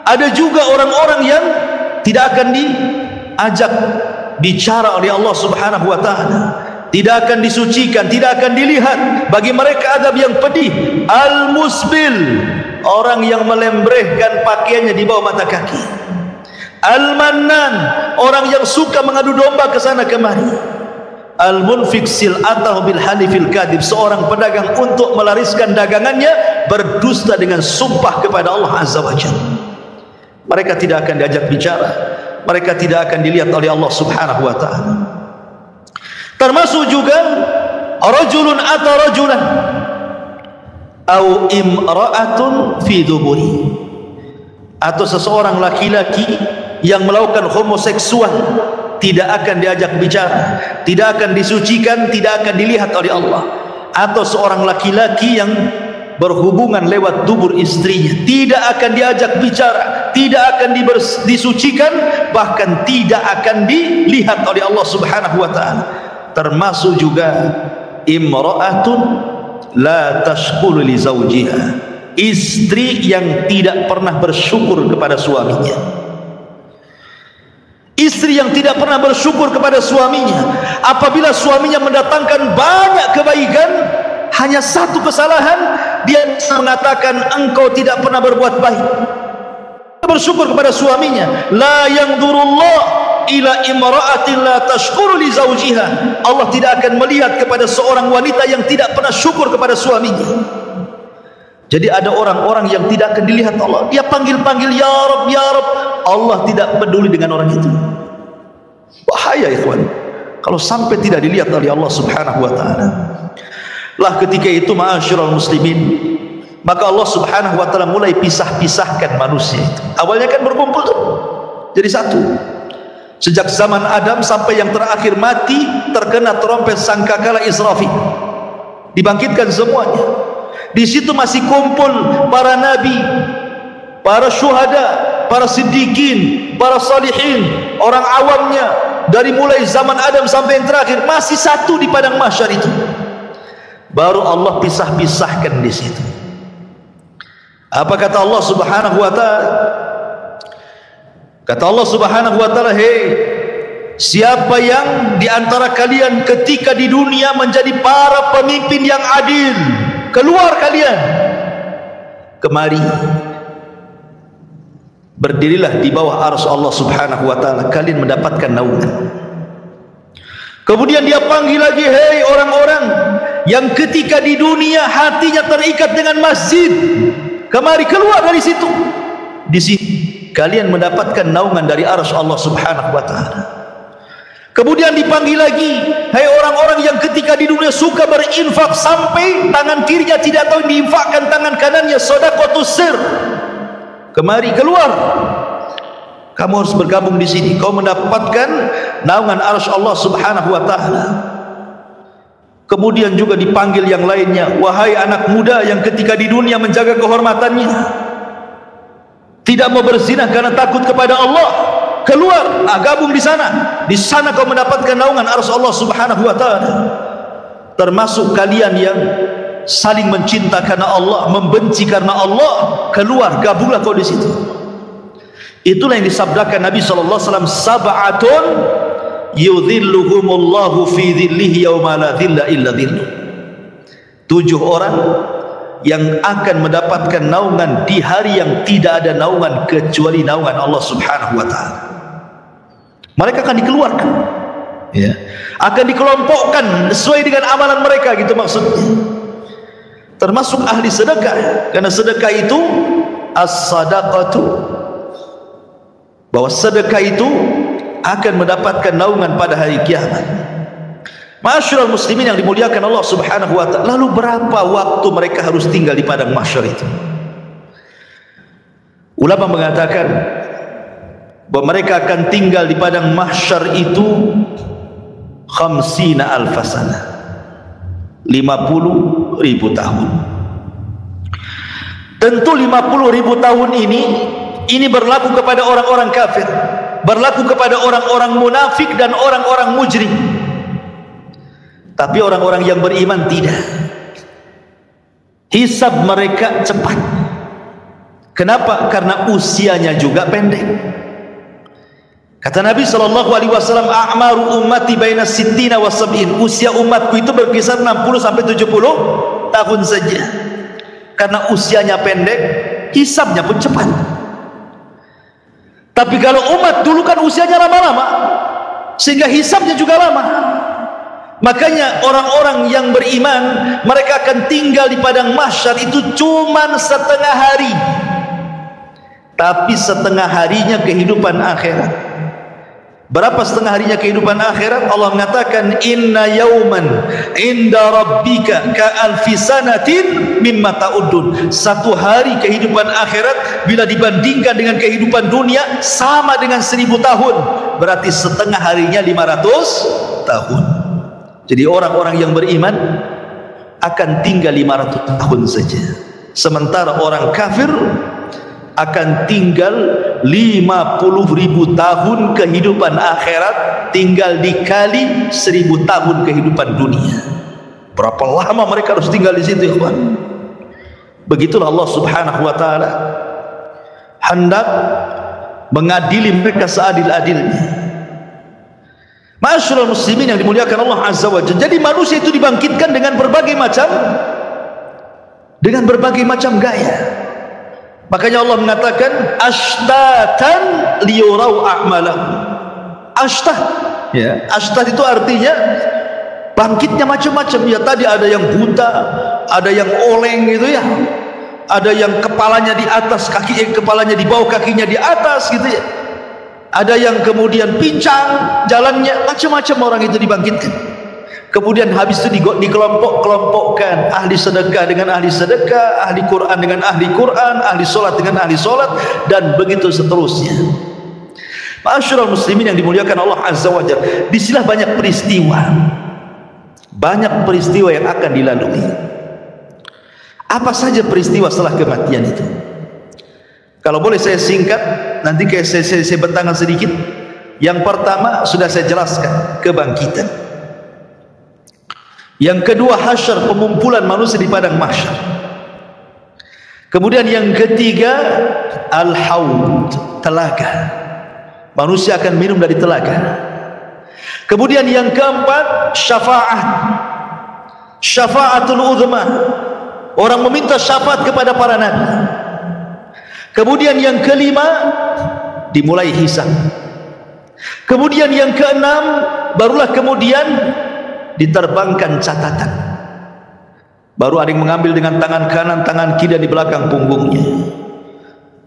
Ada juga orang-orang yang tidak akan diajak bicara oleh Allah Subhanahu wa taala, tidak akan disucikan, tidak akan dilihat. Bagi mereka azab yang pedih. Al-musbil, orang yang melembrehkan pakaiannya di bawah mata kaki. Al-mannan, orang yang suka mengadu domba ke sana kemari. Al-munfiq sil'atahu bil halifil kadhib, seorang pedagang untuk melariskan dagangannya berdusta dengan sumpah kepada Allah Azza wa Jalla. Mereka tidak akan diajak bicara, mereka tidak akan dilihat oleh Allah Subhanahu wa taala. Termasuk juga rajulun atau rajulan au imra'atun fi duburi, atau seseorang laki-laki yang melakukan homoseksual, tidak akan diajak bicara, tidak akan disucikan, tidak akan dilihat oleh Allah. Atau seorang laki-laki yang berhubungan lewat dubur istrinya, tidak akan diajak bicara, tidak akan disucikan, bahkan tidak akan dilihat oleh Allah Subhanahu wa taala. Termasuk juga imra'atun la tashkuru li zawjiha, istri yang tidak pernah bersyukur kepada suaminya. Istri yang tidak pernah bersyukur kepada suaminya. Apabila suaminya mendatangkan banyak kebaikan, hanya satu kesalahan, dia mengatakan engkau tidak pernah berbuat baik. Bersyukur kepada suaminya. La yanzurullah ila imra'atin la tashkuru li zawjiha. Allah tidak akan melihat kepada seorang wanita yang tidak pernah syukur kepada suaminya. Jadi ada orang-orang yang tidak akan dilihat Allah. Dia panggil-panggil ya Rabb, ya Rabb. Allah tidak peduli dengan orang itu. Bahaya ikhwan, kalau sampai tidak dilihat oleh Allah Subhanahu wa taala. Lah ketika itu ma'asyiral muslimin, maka Allah Subhanahu wa taala mulai pisah-pisahkan manusia itu. Awalnya kan berkumpul tuh, jadi satu. Sejak zaman Adam sampai yang terakhir mati terkena trompet sangkakala Israfil, dibangkitkan semuanya. Di situ masih kumpul para nabi, para syuhada, para siddiqin, para salihin, orang awamnya, dari mulai zaman Adam sampai yang terakhir, masih satu di padang mahsyar itu. Baru Allah pisah-pisahkan di situ. Apa kata Allah Subhanahu wa taala? Kata Allah Subhanahu wa taala, "Hei, siapa yang di antara kalian ketika di dunia menjadi para pemimpin yang adil, keluar kalian kemari, berdirilah di bawah arsy Allah Subhanahu wa taala, kalian mendapatkan naungan." Kemudian dia panggil lagi, "Hei orang-orang yang ketika di dunia hatinya terikat dengan masjid, kemari keluar dari situ. Di sini kalian mendapatkan naungan dari arsy Allah Subhanahu wa taala." Kemudian dipanggil lagi, "Hai orang-orang yang ketika di dunia suka berinfak sampai tangan kirinya tidak tahu diinfakkan tangan kanannya, sedekahus sir. Kemari keluar. Kamu harus bergabung di sini. Kau mendapatkan naungan arsy Allah Subhanahu wa taala." Kemudian juga dipanggil yang lainnya, "Wahai anak muda yang ketika di dunia menjaga kehormatannya, tidak mau berzina karena takut kepada Allah, keluar, gabung di sana. Di sana kau mendapatkan naungan arsy Allah Subhanahu wa taala. Termasuk kalian yang saling mencinta karena Allah, membenci karena Allah, keluar, gabunglah kau di situ. Itulah yang disabdakan Nabi sallallahu alaihi wasallam, sab'atun yudhilluhumullahu fi dhillihi yauma la dhilla illa dhilluh. 7 orang yang akan mendapatkan naungan di hari yang tidak ada naungan kecuali naungan Allah Subhanahu wa taala. Mereka akan dikeluarkan, ya, akan dikelompokkan sesuai dengan amalan mereka, gitu maksudnya. Termasuk ahli sedekah, karena sedekah itu as-sadaqatu, bahwa sedekah itu akan mendapatkan naungan pada hari kiamat. Ma'asyiral muslimin yang dimuliakan Allah Subhanahu wa taala, lalu berapa waktu mereka harus tinggal di padang mahsyar itu? Ulama mengatakan bahwa mereka akan tinggal di padang mahsyar itu 50 alf sanah, 50.000 tahun. Tentu 50.000 tahun ini berlaku kepada orang-orang kafir, berlaku kepada orang-orang munafik dan orang-orang mujrim. Tapi orang-orang yang beriman tidak. Hisab mereka cepat. Kenapa? Karena usianya juga pendek. Kata Nabi SAW, a'maru ummati baina sittina wa sab'in. Usia umatku itu berkisar 60 sampai 70 tahun saja. Karena usianya pendek, hisabnya pun cepat. Tapi kalau umat dulu kan usianya lama-lama, sehingga hisabnya juga lama. Makanya orang-orang yang beriman, mereka akan tinggal di padang mahsyar itu cuman setengah hari, tapi setengah harinya kehidupan akhirat. Berapa setengah harinya kehidupan akhirat? Allah mengatakan, inna yauman inda rabbika ka alfi sanatin mimma ta'udun. Satu hari kehidupan akhirat bila dibandingkan dengan kehidupan dunia sama dengan 1000 tahun. Berarti setengah harinya 500 tahun. Jadi orang-orang yang beriman akan tinggal 500 tahun saja. Sementara orang kafir akan tinggal 50.000 tahun kehidupan akhirat, tinggal dikali 1000 tahun kehidupan dunia. Berapa lama mereka harus tinggal di situ, ikhwan? Begitulah Allah Subhanahu wa taala hendak mengadili mereka seadil-adilnya. Ma'asyiral muslimin yang dimuliakan Allah Azza wa Jalla. Jadi manusia itu dibangkitkan dengan berbagai macam gaya. Makanya Allah mengatakan ashtatan liyurau a'malahum. Ashtah, ya, ashtah itu artinya bangkitnya macam-macam. Ya, tadi ada yang buta, ada yang oleng gitu ya. Ada yang kepalanya di atas, kepalanya di bawah, kakinya di atas gitu ya. Ada yang kemudian pincang jalannya, macam-macam orang itu dibangkitkan. Kemudian habis itu dikelompok-kelompokkan, ahli sedekah dengan ahli sedekah, ahli Quran dengan ahli Quran, ahli solat dengan ahli solat, dan begitu seterusnya. Ma'asyiral muslimin yang dimuliakan Allah Azza wa Jalla, disinilah banyak peristiwa yang akan dilalui. Apa saja peristiwa setelah kematian itu? Kalau boleh saya singkat, nanti saya bertangan sedikit. Yang pertama sudah saya jelaskan, kebangkitan. Yang kedua, hasyar, pengumpulan manusia di padang mahsyar. Kemudian yang ketiga, al-haud, telaga. Manusia akan minum dari telaga. Kemudian yang keempat, syafaat, syafaatul uzma. Orang meminta syafaat kepada para nabi. Kemudian yang kelima, dimulai hisab. Kemudian yang keenam, barulah kemudian diterbangkan catatan. Baru ada yang mengambil dengan tangan kanan, tangan kiri di belakang punggungnya.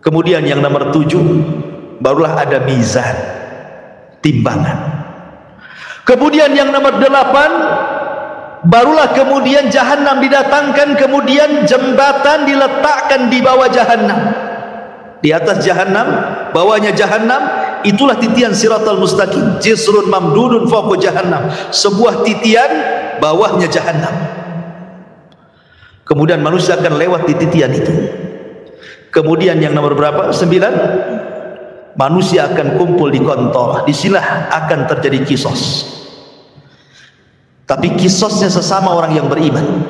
Kemudian yang nomor 7, barulah ada mizan, timbangan. Kemudian yang nomor 8, barulah kemudian jahanam didatangkan, kemudian jembatan diletakkan di bawah jahanam. Di atas jahanam, bawahnya jahanam, itulah titian siratal mustaqim, jisrun mamdudun fawqa jahannam, sebuah titian bawahnya jahanam. Kemudian manusia akan lewat di titian itu. Kemudian yang nomor berapa? 9. Manusia akan kumpul di kantor. Disinilah akan terjadi kisos. Tapi kisosnya sesama orang yang beriman.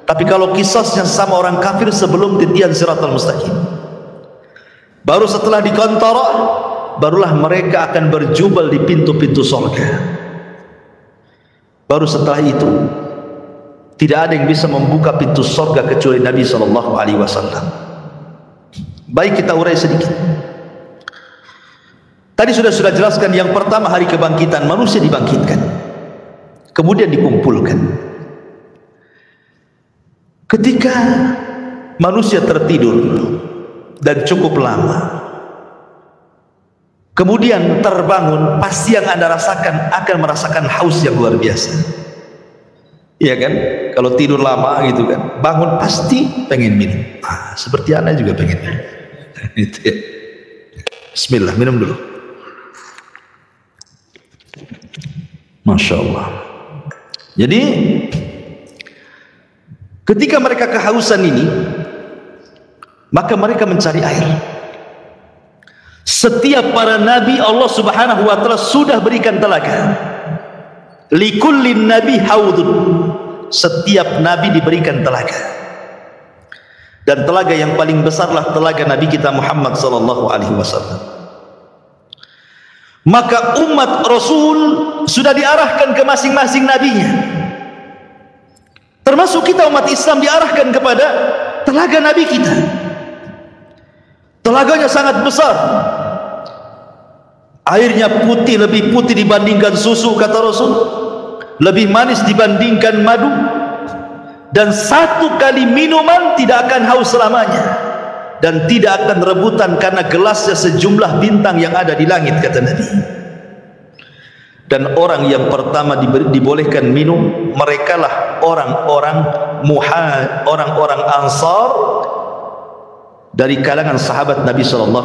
Tapi kalau kisosnya sesama orang kafir sebelum titian siratal mustaqim. Baru setelah di kantor, barulah mereka akan berjubel di pintu-pintu surga. Baru setelah itu tidak ada yang bisa membuka pintu surga kecuali Nabi SAW. Baik, kita urai sedikit. Tadi sudah jelaskan yang pertama hari kebangkitan, manusia dibangkitkan, kemudian dikumpulkan. Ketika manusia tertidur dan cukup lama, kemudian terbangun, pasti yang Anda rasakan akan merasakan haus yang luar biasa. Iya kan? Kalau tidur lama gitu kan, bangun pasti pengen minum. Seperti Anda juga pengen minum. Itu ya. Bismillah, minum dulu. Masya Allah. Jadi ketika mereka kehausan ini, maka mereka mencari air. Setiap para nabi Allah Subhanahu wa taala sudah berikan telaga. Likullin nabi haudun. Setiap nabi diberikan telaga. Dan telaga yang paling besarlah telaga Nabi kita Muhammad sallallahu alaihi wasallam. Maka umat Rasul sudah diarahkan ke masing-masing nabinya. Termasuk kita umat Islam diarahkan kepada telaga nabi kita. Telaganya sangat besar. Airnya putih, lebih putih dibandingkan susu kata Rasul. Lebih manis dibandingkan madu. Dan satu kali minuman tidak akan haus selamanya, dan tidak akan rebutan karena gelasnya sejumlah bintang yang ada di langit kata Nabi. Dan orang yang pertama dibolehkan minum, merekalah orang-orang Ansar dari kalangan sahabat Nabi SAW.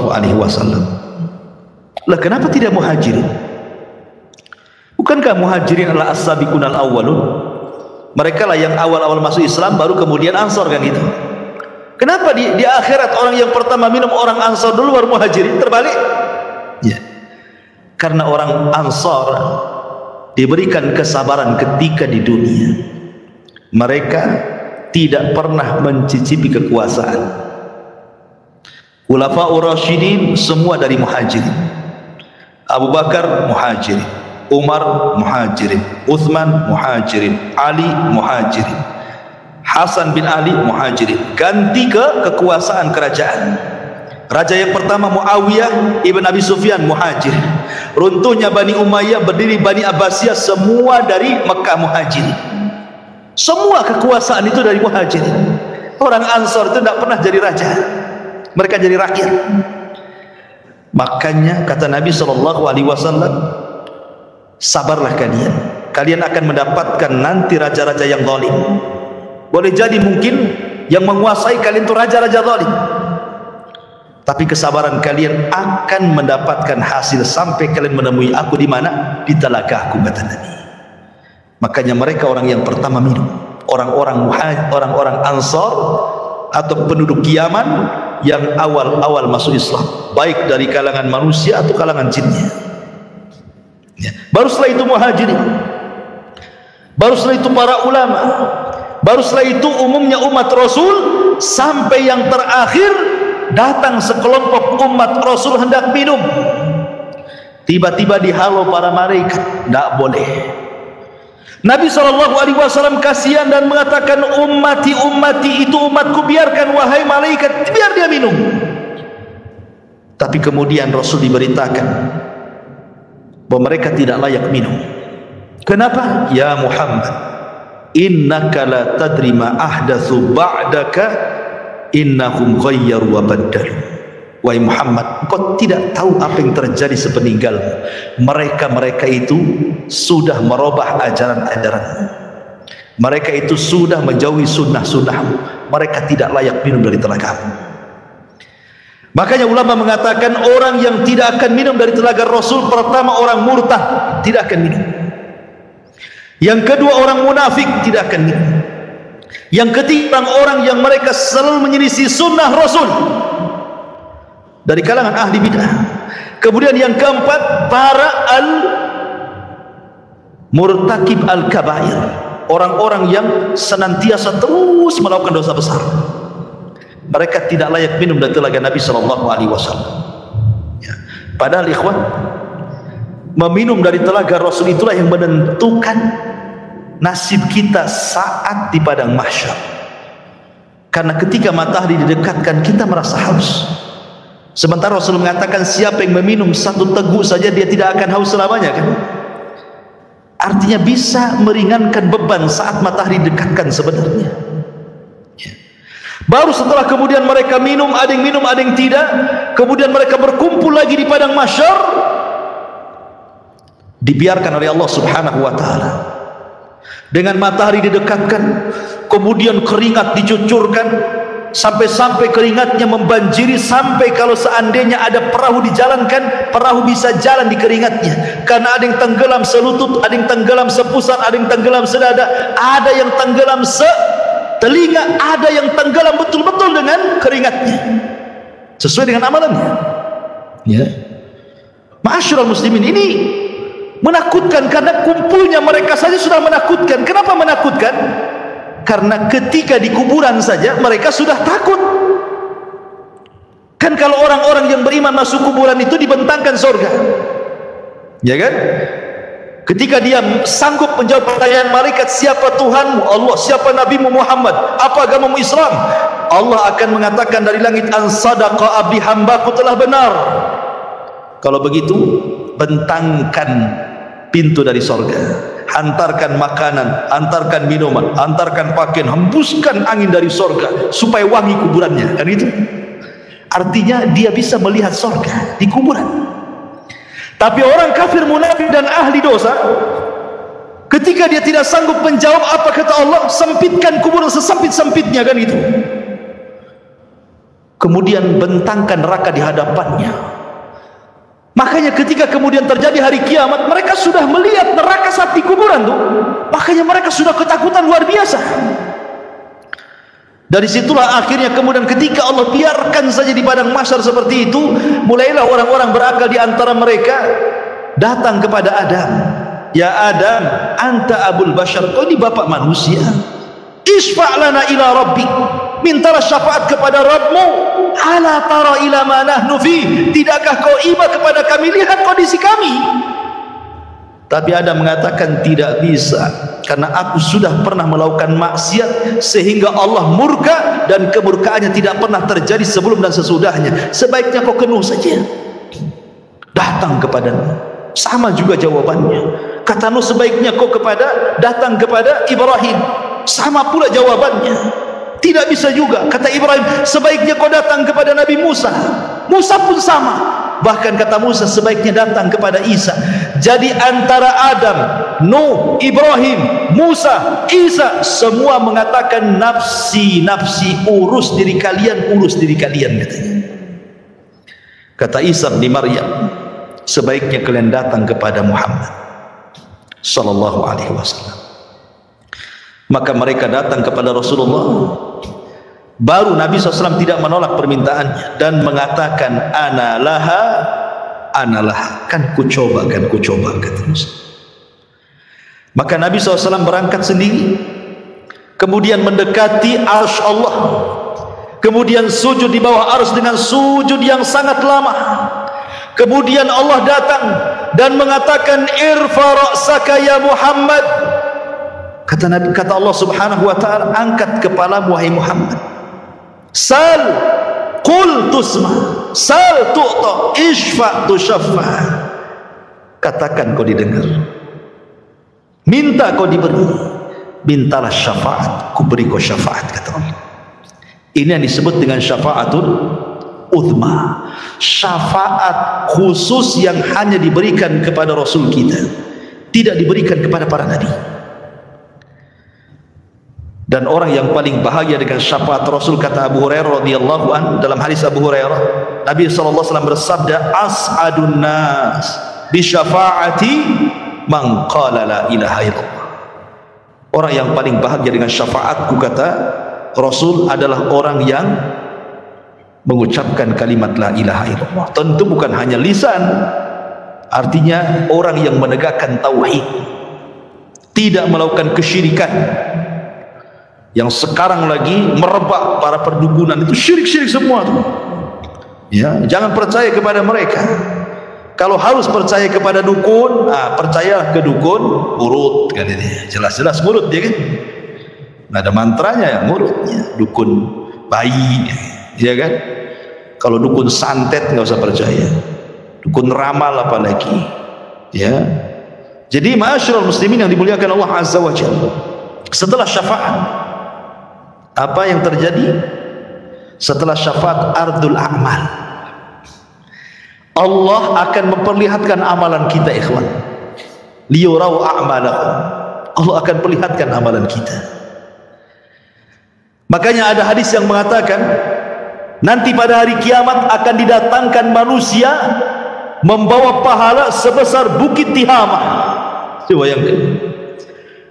Lah kenapa tidak Muhajirin? Bukankah Muhajirin adalah as-sabiqun al-awwalun? Mereka lah yang awal-awal masuk Islam, baru kemudian Ansar kan itu. Kenapa di akhirat orang yang pertama minum orang Ansar dulu baru Muhajirin? Terbalik? Ya. Karena orang Ansar diberikan kesabaran ketika di dunia. Mereka tidak pernah mencicipi kekuasaan. Khulafaur Rasyidin semua dari Muhajirin. Abu Bakar Muhajirin, Umar Muhajirin, Uthman Muhajirin, Ali Muhajirin, Hasan bin Ali Muhajirin. Ganti ke kekuasaan kerajaan. Raja yang pertama Muawiyah ibn Abi Sufyan Muhajirin. Runtuhnya Bani Umayyah, berdiri Bani Abbasiyah, semua dari Mekah Muhajirin. Semua kekuasaan itu dari Muhajirin. Orang Ansar itu tidak pernah jadi raja, mereka jadi rakyat. Makanya kata Nabi SAW, sabarlah kalian, kalian akan mendapatkan nanti raja-raja yang zalim. Boleh jadi mungkin yang menguasai kalian itu raja-raja zalim, tapi kesabaran kalian akan mendapatkan hasil sampai kalian menemui aku di mana? Di telaga aku kata Nabi. Makanya mereka orang yang pertama minum, orang-orang Ansar atau penduduk Yaman yang awal-awal masuk Islam, baik dari kalangan manusia atau kalangan jinnya. Ya. Baru setelah itu Muhajirin, baru setelah itu para ulama, baru setelah itu umumnya umat Rasul, sampai yang terakhir datang sekelompok umat Rasul hendak minum. Tiba-tiba dihalau para malaikat, tidak boleh. Nabi SAW kasihan dan mengatakan, ummati itu umatku, biarkan wahai malaikat, biar dia minum. Tapi kemudian Rasul diberitakan bahwa mereka tidak layak minum. Kenapa? Ya Muhammad, innaka la tadri ma ahdatsu ba'daka innahum ghayyaru wa baddalu. Wahai Muhammad, engkau tidak tahu apa yang terjadi sepeninggalmu. Mereka itu sudah merubah ajaran-ajaranmu. Mereka itu sudah menjauhi sunnah-sunnahmu. Mereka tidak layak minum dari telagamu. Makanya ulama mengatakan orang yang tidak akan minum dari telaga Rasul, pertama orang murtad, tidak akan minum. Yang kedua orang munafik, tidak akan minum. Yang ketiga orang yang mereka selalu menyelisih sunnah Rasul, dari kalangan ahli bidah. Kemudian yang keempat, para murtakib al-kabair, orang-orang yang senantiasa terus melakukan dosa besar. Mereka tidak layak minum dari telaga Nabi SAW. Ya. Padahal ikhwan, meminum dari telaga Rasul itulah yang menentukan nasib kita saat di padang mahsyar. Karena ketika matahari didekatkan, kita merasa haus. Sementara Rasul mengatakan, siapa yang meminum satu teguk saja dia tidak akan haus selamanya, kan? Artinya bisa meringankan beban saat matahari didekatkan sebenarnya. Ya. Baru setelah kemudian mereka minum, ada yang tidak, kemudian mereka berkumpul lagi di padang mahsyar, dibiarkan oleh Allah Subhanahu wa taala. Dengan matahari didekatkan, kemudian keringat dicucurkan, sampai-sampai keringatnya membanjiri, sampai kalau seandainya ada perahu dijalankan, perahu bisa jalan di keringatnya. Karena ada yang tenggelam selutut, ada yang tenggelam sepusat, ada yang tenggelam sedada, ada yang tenggelam setelinga, ada yang tenggelam betul-betul dengan keringatnya, sesuai dengan amalannya. Ya, ma'asyiral muslimin, ini menakutkan karena kumpulnya mereka saja sudah menakutkan. Kenapa menakutkan? Karena ketika di kuburan saja mereka sudah takut. Kan kalau orang-orang yang beriman masuk kuburan itu dibentangkan surga, ya kan? Ketika dia sanggup menjawab pertanyaan malaikat, siapa Tuhanmu? Allah. Siapa Nabimu Muhammad? Apa agamamu? Islam. Allah akan mengatakan dari langit, an sadaqa abdi, hambaku telah benar. Kalau begitu, bentangkan pintu dari sorga, hantarkan makanan, hantarkan minuman, hantarkan pakaian, hembuskan angin dari sorga supaya wangi kuburannya. Kan itu artinya dia bisa melihat sorga di kuburan. Tapi orang kafir, munafik dan ahli dosa, ketika dia tidak sanggup menjawab apa kata Allah, sempitkan kuburan sesempit-sempitnya, kan itu. Kemudian bentangkan neraka di hadapannya. Makanya ketika kemudian terjadi hari kiamat, mereka sudah melihat neraka saat di kuburan tuh. Makanya mereka sudah ketakutan luar biasa. Dari situlah akhirnya kemudian ketika Allah biarkan saja di padang mahsyar seperti itu, mulailah orang-orang berakal di antara mereka datang kepada Adam. Ya Adam, anta abul bashar, kau ini bapak manusia. Isfa' lana ila rabbik, mintalah syafaat kepada Rabbmu. Ala tara ila ma nahnu fi, tidakkah kau iba kepada kami, lihat kondisi kami. Tapi Adam mengatakan tidak bisa, karena aku sudah pernah melakukan maksiat sehingga Allah murka, dan kemurkaannya tidak pernah terjadi sebelum dan sesudahnya. Sebaiknya kau kenuh saja, datang kepadanya. Sama juga jawabannya. Kata Nuh, sebaiknya kau datang kepada Ibrahim. Sama pula jawabannya. Tidak bisa juga. Kata Ibrahim, sebaiknya kau datang kepada Nabi Musa. Musa pun sama. Bahkan kata Musa, sebaiknya datang kepada Isa. Jadi antara Adam, Nuh, Ibrahim, Musa, Isa, semua mengatakan nafsi, nafsi, urus diri kalian, katanya. Kata Isa bin Maryam, sebaiknya kalian datang kepada Muhammad sallallahu alaihi wasallam. Maka mereka datang kepada Rasulullah. Baru Nabi SAW tidak menolak permintaannya dan mengatakan ana laha, kan ku coba, kata Rasul. Maka Nabi SAW berangkat sendiri, kemudian mendekati arsy Allah, kemudian sujud di bawah arsy dengan sujud yang sangat lama. Kemudian Allah datang dan mengatakan irfa ra'saka ya Muhammad. Kata Allah Subhanahu wa taala, angkat kepalamu wahai Muhammad. Sal qul tusma, sal tu'ta, isfa tushaffa. Katakan kau didengar, minta kau diberi, mintalah syafaat, ku beri kau syafaat, kata Allah. Ini yang disebut dengan syafaatul uzma, syafaat khusus yang hanya diberikan kepada Rasul kita, tidak diberikan kepada para nabi. Dan orang yang paling bahagia dengan syafaat Rasul, kata Abu Hurairah radhiyallahu an, dalam hadis Abu Hurairah, Nabi SAW bersabda, as'adun nas bi syafaati man qala la ilaha illallah. Orang yang paling bahagia dengan syafaatku, kata Rasul, adalah orang yang mengucapkan kalimat la ilaha illallah. Tentu bukan hanya lisan, artinya orang yang menegakkan tauhid, tidak melakukan kesyirikan. Yang sekarang lagi merebak para perdukunan itu syirik-syirik semua tuh. Ya, jangan percaya kepada mereka. Kalau harus percaya kepada dukun, percayalah ke dukun urut kan ini. Jelas-jelas ngurut dia kan. Nggak ada mantranya ya ngurutnya. Dukun bayi, ya kan. Kalau dukun santet nggak usah percaya. Dukun ramal apalagi. Ya. Jadi ma'asyiral muslimin yang dimuliakan Allah Azza wa Jalla. Setelah syafaat, apa yang terjadi? Setelah syafaat ardul a'mal. Allah akan memperlihatkan amalan kita, ikhwan. Liyurau a'malahum. Allah akan perlihatkan amalan kita. Makanya ada hadis yang mengatakan nanti pada hari kiamat akan didatangkan manusia membawa pahala sebesar Bukit Tihamah. Coba bayangkan.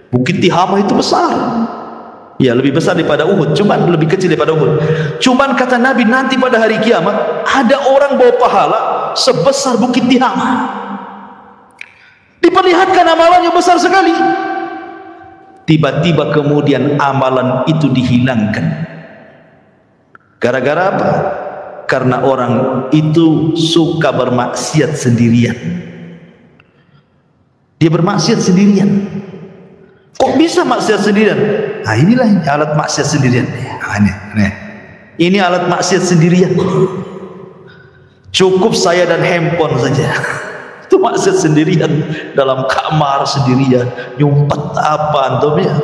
Bukit Tihamah itu besar. Ya, lebih besar daripada Uhud, cuman lebih kecil daripada Uhud. Cuman kata Nabi nanti pada hari kiamat ada orang bawa pahala sebesar Bukit Tihamah. Diperlihatkan amalannya besar sekali. Tiba-tiba kemudian amalan itu dihilangkan. Gara-gara apa? Karena orang itu suka bermaksiat sendirian. Dia bermaksiat sendirian. Kok bisa maksiat sendirian? Nah, inilah alat maksiat sendirian. Ini alat maksiat sendirian. Cukup saya dan handphone saja. Itu maksiat sendirian, dalam kamar sendirian, nyumpet apa antum ya?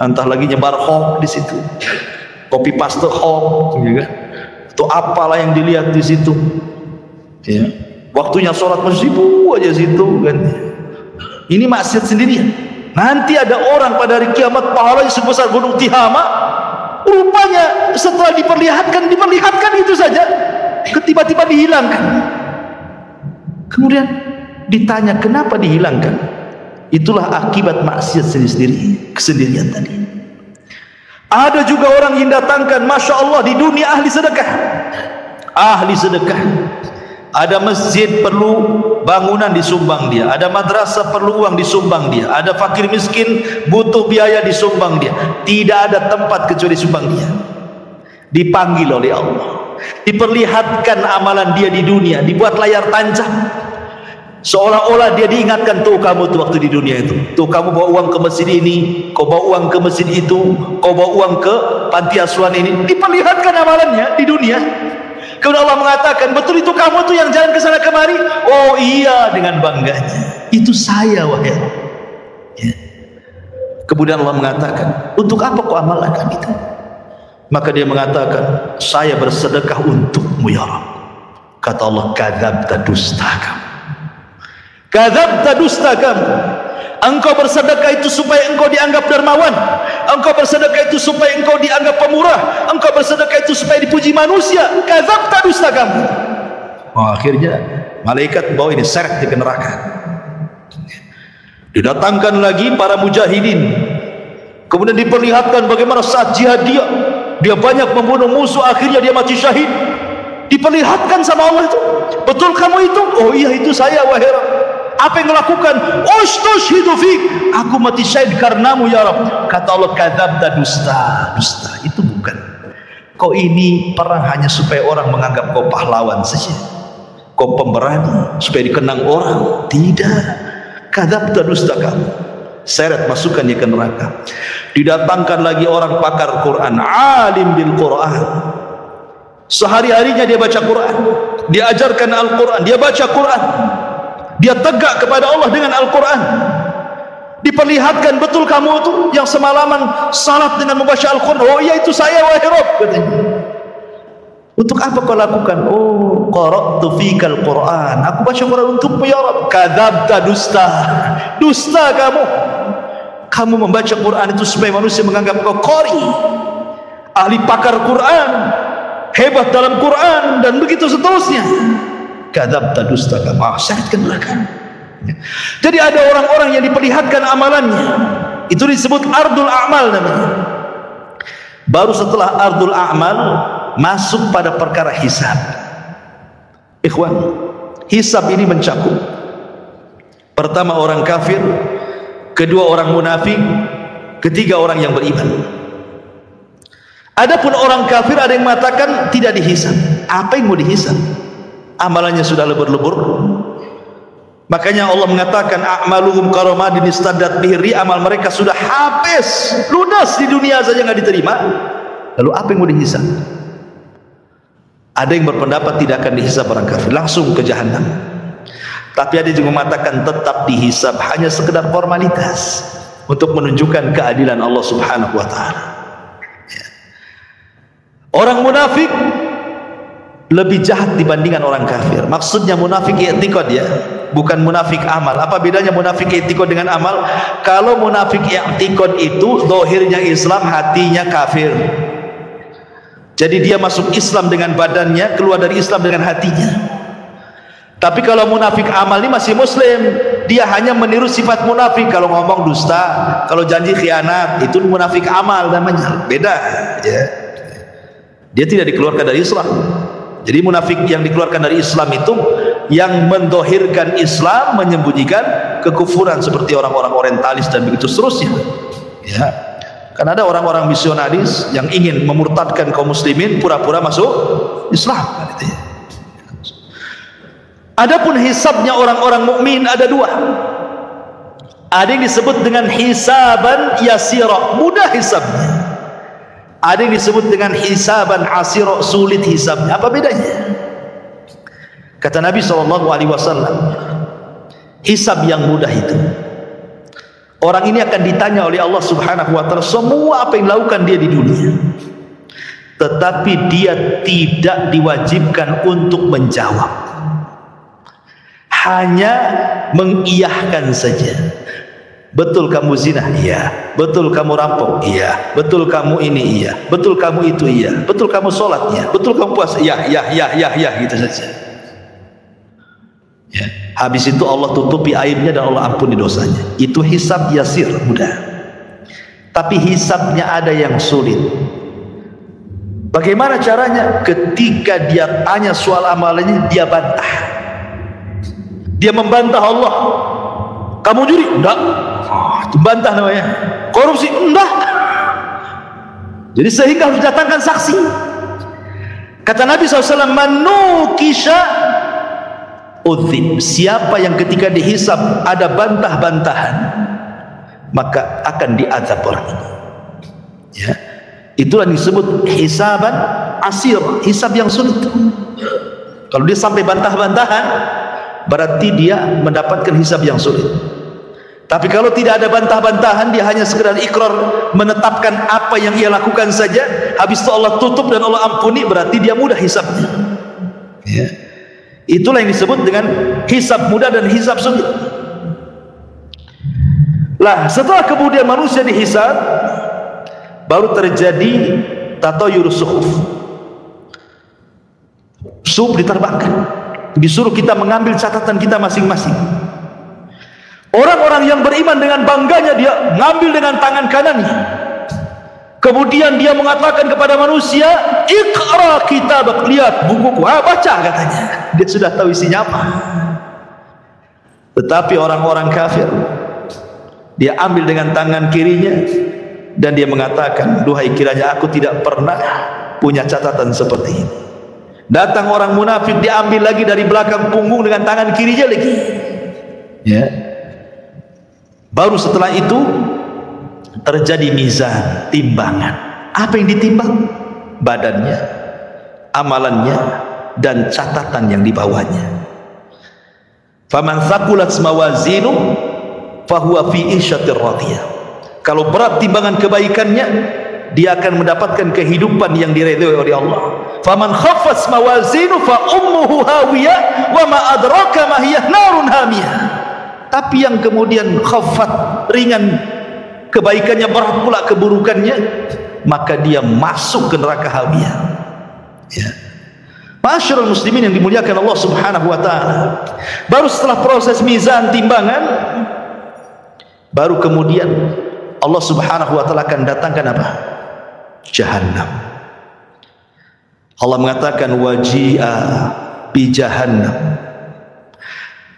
Entah lagi nyebar hoax di situ. Copy paste hoax, ya kan? Itu apalah yang dilihat di situ. Ya. Waktunya sholat masjidu aja situ kan. Ini maksiat sendirian. Nanti ada orang pada hari kiamat pahalanya sebesar gunung Tihamah. Rupanya setelah diperlihatkan itu saja, tiba-tiba dihilangkan. Kemudian ditanya kenapa dihilangkan? Itulah akibat maksiat sendiri, kesendirian tadi. Ada juga orang yang datangkan, masya Allah, di dunia ahli sedekah. Ahli sedekah. Ada masjid perlu bangunan disumbang dia, ada madrasah perlu uang disumbang dia, ada fakir miskin butuh biaya disumbang dia. Tidak ada tempat kecuali sumbang dia. Dipanggil oleh Allah, diperlihatkan amalan dia di dunia, dibuat layar tancap, seolah-olah dia diingatkan, tuh kamu tuh waktu di dunia itu, tuh kamu bawa uang ke masjid ini, kau bawa uang ke masjid itu, kau bawa uang ke panti asuhan ini. Diperlihatkan amalannya di dunia. Kemudian Allah mengatakan, betul itu kamu tuh yang jalan ke sana kemari? Oh iya, dengan bangganya. Itu saya, wahai Allah. Ya. Kemudian Allah mengatakan, untuk apa kau amalkan itu? Maka dia mengatakan, saya bersedekah untukmu ya Rabb. Kata Allah, kadzabta, dusta kamu. Kadzabta, dusta kamu. Engkau bersedekah itu supaya engkau dianggap dermawan. Engkau bersedekah itu supaya engkau dianggap pemurah. Engkau bersedekah itu supaya dipuji manusia. Kadzabta, dusta kamu. Oh, akhirnya malaikat bawa ini seret ke neraka. Didatangkan lagi para mujahidin. Kemudian diperlihatkan bagaimana saat jihad dia banyak membunuh musuh, akhirnya dia mati syahid. Diperlihatkan sama Allah itu, betul kamu itu? Oh iya, itu saya, wahai Rabb. Apa yang melakukan? Ustushhidu fik, aku mati syahid karenamu ya Rabb. Kata Allah, kadzabta, dusta. Itu bukan. Kau ini perang hanya supaya orang menganggap kau pahlawan saja, kau pemberani supaya dikenang orang. Tidak. Kadzabta, dusta kamu. Seret, masukkan dia ke neraka. Didatangkan lagi orang pakar Quran, alim bil Quran. Sehari-harinya dia baca Quran, dia ajarkan Al-Quran, dia baca Quran, dia tegak kepada Allah dengan Al-Quran. Diperlihatkan, betul kamu itu yang semalaman salat dengan membaca Al-Quran? Oh iya, itu saya, wahai Rabb, katanya. Untuk apa kau lakukan? Oh, qara'tu fikal Quran, aku baca Quran untukmu ya Rabb. Kadzabta, dusta kamu. Kamu membaca Quran itu supaya manusia menganggap kau qari, ahli pakar Quran, hebat dalam Quran, dan begitu seterusnya. Kadzabta, dusta kamu. Syaratkan neraka. Jadi ada orang-orang yang diperlihatkan amalannya, itu disebut ardul a'mal namanya. Baru setelah ardul a'mal masuk pada perkara hisab. Ikhwan, hisab ini mencakup pertama orang kafir, kedua orang munafik, ketiga orang yang beriman. Adapun orang kafir ada yang mengatakan tidak dihisab. Apa yang mau dihisab? Amalannya sudah lebur-lebur. Makanya Allah mengatakan a'maluhum karamadin istaddat bihi, amal mereka sudah habis, lunas di dunia saja nggak diterima. Lalu apa yang mau dihisab? Ada yang berpendapat tidak akan dihisab orang kafir, langsung ke jahanam. Tapi ada juga mengatakan tetap dihisab, hanya sekedar formalitas untuk menunjukkan keadilan Allah Subhanahu wa taala. Orang munafik lebih jahat dibandingkan orang kafir. Maksudnya munafik i'tiqad ya, bukan munafik amal. Apa bedanya munafik i'tiqad dengan amal? Kalau munafik i'tiqad itu zahirnya Islam, hatinya kafir. Jadi dia masuk Islam dengan badannya, keluar dari Islam dengan hatinya. Tapi kalau munafik amal ini masih muslim, dia hanya meniru sifat munafik. Kalau ngomong dusta, kalau janji khianat, itu munafik amal namanya. Beda ya. Dia tidak dikeluarkan dari Islam. Jadi munafik yang dikeluarkan dari Islam itu yang mendohirkan Islam, menyembunyikan kekufuran, seperti orang-orang orientalis dan begitu seterusnya ya. Kan ada orang-orang misionaris yang ingin memurtadkan kaum muslimin, pura-pura masuk Islam. Adapun hisabnya orang-orang mukmin ada dua. Ada yang disebut dengan hisaban yasira, mudah hisabnya. Ada yang disebut dengan hisaban asira, sulit hisabnya. Apa bedanya? Kata Nabi SAW, hisab yang mudah itu, orang ini akan ditanya oleh Allah Subhanahu wa taala semua apa yang dilakukan dia di dunia, tetapi dia tidak diwajibkan untuk menjawab, hanya mengiyahkan saja. Betul kamu zina? Iya. Betul kamu rampok? Iya. Betul kamu ini? Iya. Betul kamu itu? Iya. Betul kamu sholat? Iya. Betul kamu puasa? Iya, ya, gitu saja ya. Habis itu Allah tutupi aibnya dan Allah ampuni dosanya. Itu hisab yasir, mudah. Tapi hisabnya ada yang sulit. Bagaimana caranya? Ketika dia tanya soal amalannya, dia bantah. Dia membantah Allah. Kamu judi? Enggak. Itu bantah namanya. Korupsi? Enggak. Jadi sehingga harus datangkan saksi. Kata Nabi SAW, manukisha udzib. Siapa yang ketika dihisab ada bantah-bantahan, maka akan diazab orang ini ya. Itulah yang disebut hisaban asir, hisab yang sulit. Kalau dia sampai bantah-bantahan, berarti dia mendapatkan hisab yang sulit. Tapi kalau tidak ada bantah-bantahan, dia hanya sekedar ikrar, menetapkan apa yang ia lakukan saja, habis itu Allah tutup dan Allah ampuni, berarti dia mudah hisabnya ya. Itulah yang disebut dengan hisab mudah dan hisab sulit. Lah setelah kemudian manusia dihisab, baru terjadi tatayur suhuf. Suhuf diterbangkan, disuruh kita mengambil catatan kita masing-masing. Orang-orang yang beriman dengan bangganya dia ngambil dengan tangan kanannya. Kemudian dia mengatakan kepada manusia, "Iqra kitabak," lihat bukuku, baca katanya. Dia sudah tahu isinya apa. Tetapi orang-orang kafir, dia ambil dengan tangan kirinya dan dia mengatakan, "Duhai kiranya aku tidak pernah punya catatan seperti ini." Datang orang munafik, diambil lagi dari belakang punggung dengan tangan kirinya lagi ya. Baru setelah itu terjadi mizan, timbangan. Apa yang ditimbang? Badannya, amalannya, dan catatan yang dibawanya. Faman thaqulat mawazinu fahuwa fi isyatir radiyah. Kalau berat timbangan kebaikannya, dia akan mendapatkan kehidupan yang diridhoi oleh Allah. Faman khaffat mawazinu fa ummuhu hawiyah wa ma adraka ma hiya narun hamiyah. Tapi yang kemudian khaffat, ringan kebaikannya, berat pula keburukannya, maka dia masuk ke neraka hawiyah ya. Ma'asyiral muslimin yang dimuliakan Allah Subhanahu wa taala, baru setelah proses mizan, timbangan, baru kemudian Allah Subhanahu wa taala akan datangkan apa? Jahannam. Allah mengatakan waji'a bi jahannam.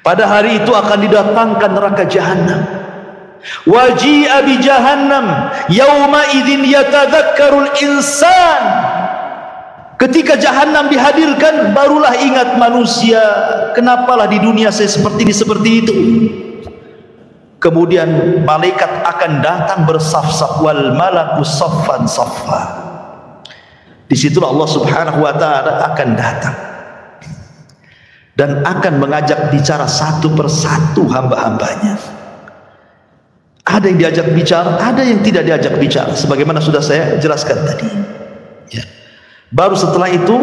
Pada hari itu akan didatangkan neraka jahannam. Waji'a bi jahannam yauma idzin yatadzakkarul insan. Ketika jahannam dihadirkan, barulah ingat manusia, kenapalah di dunia saya seperti itu. Kemudian malaikat akan datang bersaf-saf, wal malaku saffan saffa. Disitulah Allah Subhanahu wa ta'ala akan datang dan akan mengajak bicara satu persatu hamba-hambanya. Ada yang diajak bicara, ada yang tidak diajak bicara, sebagaimana sudah saya jelaskan tadi ya. Baru setelah itu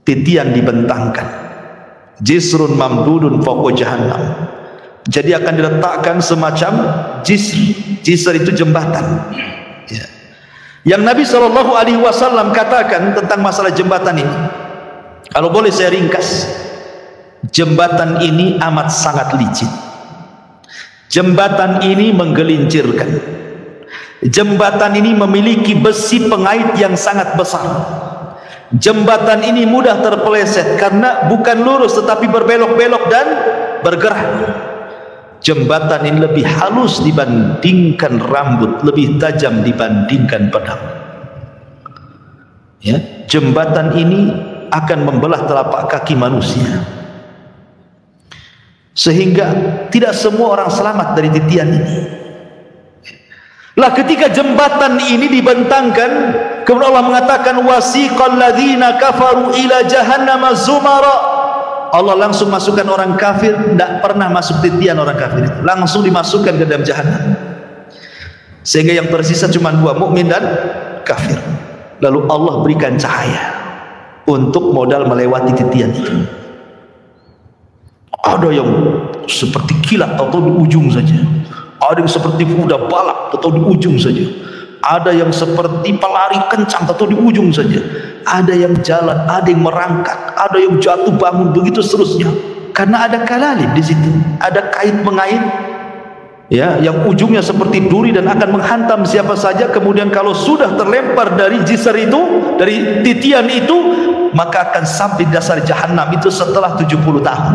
titian dibentangkan, jisrun mamdudun fawqa jahannam. Jadi akan diletakkan semacam jisr itu jembatan ya. Yang Nabi SAW katakan tentang masalah jembatan ini, kalau boleh saya ringkas, jembatan ini amat sangat licin. Jembatan ini menggelincirkan. Jembatan ini memiliki besi pengait yang sangat besar. Jembatan ini mudah terpeleset karena bukan lurus tetapi berbelok-belok dan bergerak. Jembatan ini lebih halus dibandingkan rambut, lebih tajam dibandingkan pedang ya. Jembatan ini akan membelah telapak kaki manusia, sehingga tidak semua orang selamat dari titian ini. Lah ketika jembatan ini dibentangkan, kemudian Allah mengatakan wasiqal ladzina kafaru ila jahannama zumara. Allah langsung masukkan orang kafir, tidak pernah masuk titian orang kafir itu, langsung dimasukkan ke dalam jahannam, sehingga yang tersisa cuma dua, mukmin dan kafir. Lalu Allah berikan cahaya untuk modal melewati titian itu. Ada yang seperti kilat atau di ujung saja, ada yang seperti kuda balap atau di ujung saja, ada yang seperti pelari kencang atau di ujung saja, ada yang jalan, ada yang merangkak, ada yang jatuh bangun, begitu seterusnya. Karena ada kalalib di situ, ada kait mengait ya, yang ujungnya seperti duri dan akan menghantam siapa saja. Kemudian kalau sudah terlempar dari jisr itu, dari titian itu, maka akan sampai di dasar jahanam itu setelah 70 tahun.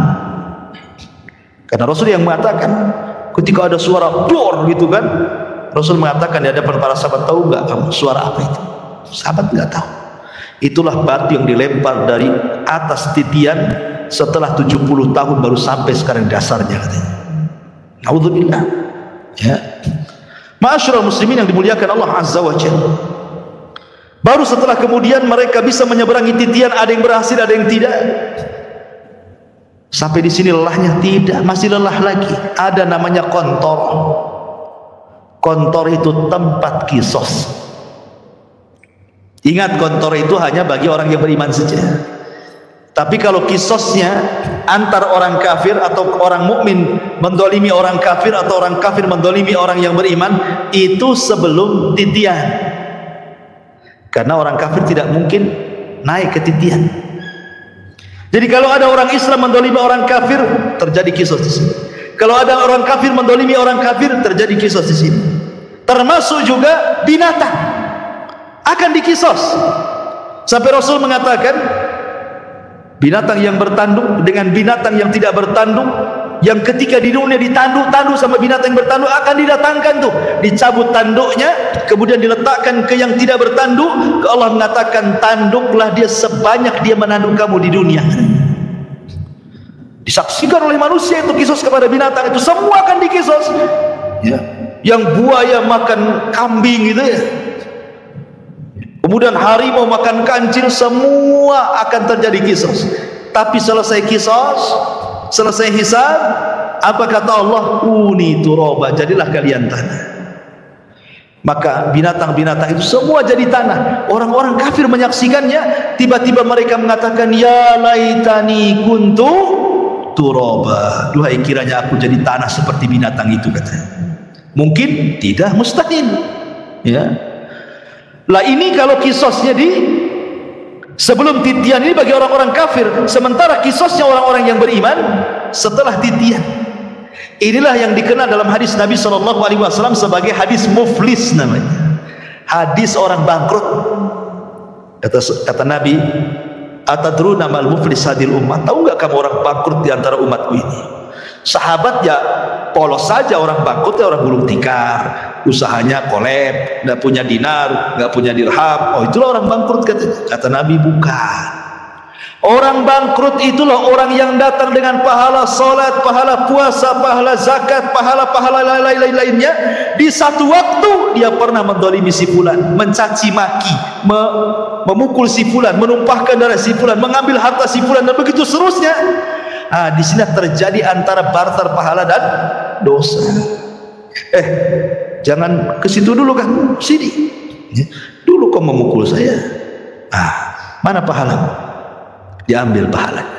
Karena Rasul yang mengatakan ketika ada suara dor gitu kan, Rasul mengatakan di hadapan para sahabat, tahu nggak kamu suara apa itu? Sahabat nggak tahu. Itulah batu yang dilempar dari atas titian setelah 70 tahun baru sampai sekarang dasarnya katanya. Naudzubillah ya. Ma'asyiral muslimin yang dimuliakan Allah Azza wa Jalla, baru setelah kemudian mereka bisa menyeberangi titian, ada yang berhasil, ada yang tidak. Sampai di sini lelahnya? Tidak, masih lelah lagi. Ada namanya kontor. Kontor itu tempat kisos. Ingat, kontor itu hanya bagi orang yang beriman saja. Tapi kalau kisosnya antar orang kafir atau orang mukmin mendolimi orang kafir atau orang kafir mendolimi orang yang beriman, itu sebelum titian. Karena orang kafir tidak mungkin naik ke titian. Jadi kalau ada orang Islam mendolimi orang kafir, terjadi kisos di sini. Kalau ada orang kafir mendolimi orang kafir, terjadi kisos di sini. Termasuk juga binatang akan dikisos. Sampai Rasul mengatakan binatang yang bertanduk dengan binatang yang tidak bertanduk, yang ketika di dunia ditanduk sama binatang yang bertanduk, akan didatangkan tuh, dicabut tanduknya, kemudian diletakkan ke yang tidak bertanduk. Allah mengatakan tanduklah dia sebanyak dia menanduk kamu di dunia. Disaksikan oleh manusia itu kisos kepada binatang, itu semua akan dikisos ya. Yang buaya makan kambing gitu ya, kemudian harimau makan kancil, semua akan terjadi kisos. Tapi selesai kisos, selesai hisab, apa kata Allah? Uni turaba, jadilah kalian tanah. Maka binatang-binatang itu semua jadi tanah. Orang-orang kafir menyaksikannya, tiba-tiba mereka mengatakan, ya laitani kuntu turaba, duhai kiranya aku jadi tanah seperti binatang itu, katanya. Mungkin tidak, mustahil ya. Lah ini kalau kisosnya di sebelum titian ini bagi orang-orang kafir, sementara kisosnya orang-orang yang beriman setelah titian. Inilah yang dikenal dalam hadis Nabi SAW sebagai hadis muflis namanya. Hadis orang bangkrut. Kata Nabi, atadruna mal muflis hadil ummah, tahu nggak kamu orang bangkrut di antara umatku ini? Sahabat ya polos saja, orang bangkrut ya orang gulung tikar, usahanya kolab, nggak punya dinar, nggak punya dirham. Oh, itulah orang bangkrut, kata Nabi. Bukan. Orang bangkrut itulah orang yang datang dengan pahala salat, pahala puasa, pahala zakat, pahala-pahala lain-lainnya. Di satu waktu dia pernah mendolimi si fulan, mencaci maki, memukul si fulan, menumpahkan darah si fulan, mengambil harta si fulan, dan begitu seterusnya. Di sini terjadi antara barter pahala dan dosa. Jangan ke situ dulu kan, sini. Dulu kau memukul saya. Mana pahalamu? Diambil pahalanya.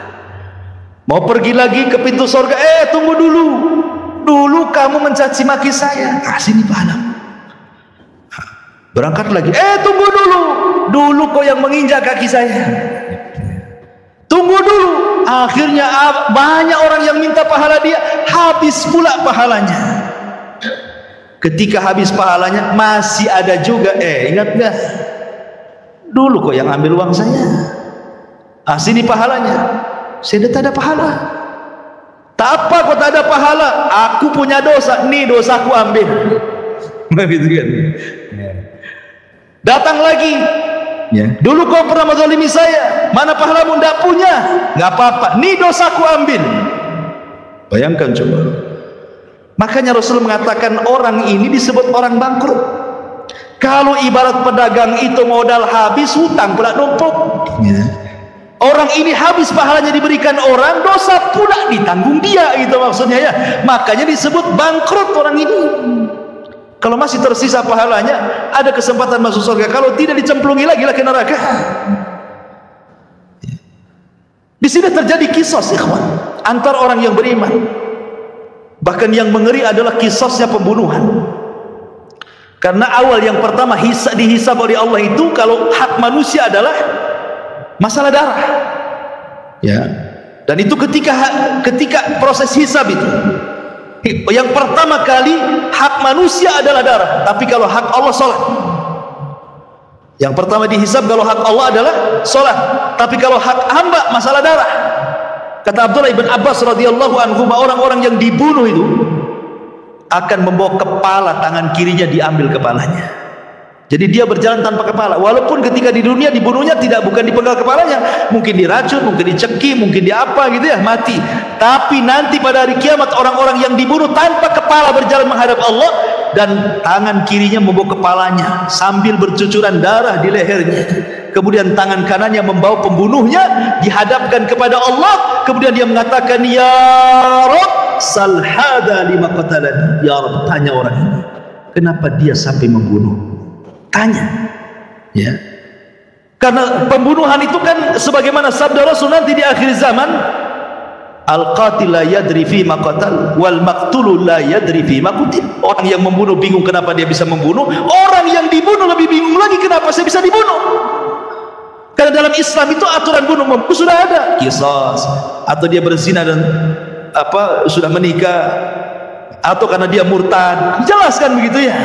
Mau pergi lagi ke pintu surga, tunggu dulu. Dulu kamu mencaci maki saya. Sini pahalamu. Berangkat lagi, tunggu dulu. Dulu kau yang menginjak kaki saya. Tunggu dulu. Akhirnya banyak orang yang minta pahala dia, habis pula pahalanya. Ketika habis pahalanya, masih ada juga. Ingat gak? Dulu kau yang ambil uang saya. Sini pahalanya. Saya tak ada pahala. Tak apa kau tak ada pahala, aku punya dosa. Nih dosaku ambil. Begitu kan? Datang lagi. Dulu kau pernah menzalimi saya. Mana pahalamu? Tidak punya. Nggak apa-apa. Nih dosaku ambil. Bayangkan coba. Makanya Rasul mengatakan orang ini disebut orang bangkrut. Kalau ibarat pedagang itu modal habis, hutang pula numpuk. Orang ini habis pahalanya diberikan orang, dosa pula ditanggung dia, gitu maksudnya ya. Makanya disebut bangkrut orang ini. Kalau masih tersisa pahalanya, ada kesempatan masuk surga. Kalau tidak, dicemplungi lagi ke neraka. Di sini terjadi kisos, ikhwan, antar orang yang beriman. Bahkan yang mengeri adalah kisosnya pembunuhan. Karena awal yang pertama dihisab oleh Allah itu, kalau hak manusia adalah masalah darah, dan itu ketika proses hisab itu, yang pertama kali hak manusia adalah darah. Tapi kalau hak Allah, sholat. Yang pertama dihisab kalau hak Allah adalah sholat. Tapi kalau hak hamba, masalah darah. Kata Abdullah ibn Abbas radhiyallahu anhu, orang-orang yang dibunuh itu akan membawa kepala, tangan kirinya diambil kepalanya. Jadi dia berjalan tanpa kepala. Walaupun ketika di dunia dibunuhnya bukan dipenggal kepalanya, mungkin diracun, mungkin dicekik, mungkin diapa gitu ya, mati. Tapi nanti pada hari kiamat orang-orang yang dibunuh tanpa kepala berjalan menghadap Allah, dan tangan kirinya membawa kepalanya sambil bercucuran darah di lehernya. Kemudian tangan kanannya membawa pembunuhnya dihadapkan kepada Allah. Kemudian dia mengatakan, ya Rabb, sal hada lima qatalani. Ya Rabb, tanya orang ini, kenapa dia sampai membunuh? Tanya, ya, karena pembunuhan itu kan sebagaimana sabda Rasul nanti di akhir zaman, al-qatil la yadri fi ma qatal wal maqtul la yadri fi ma qutil. Orang yang membunuh bingung kenapa dia bisa membunuh, orang yang dibunuh lebih bingung lagi kenapa saya bisa dibunuh. Karena dalam Islam itu aturan bunuh membunuh sudah ada, qisas, atau dia berzina dan sudah menikah, atau karena dia murtad, jelaskan begitu ya.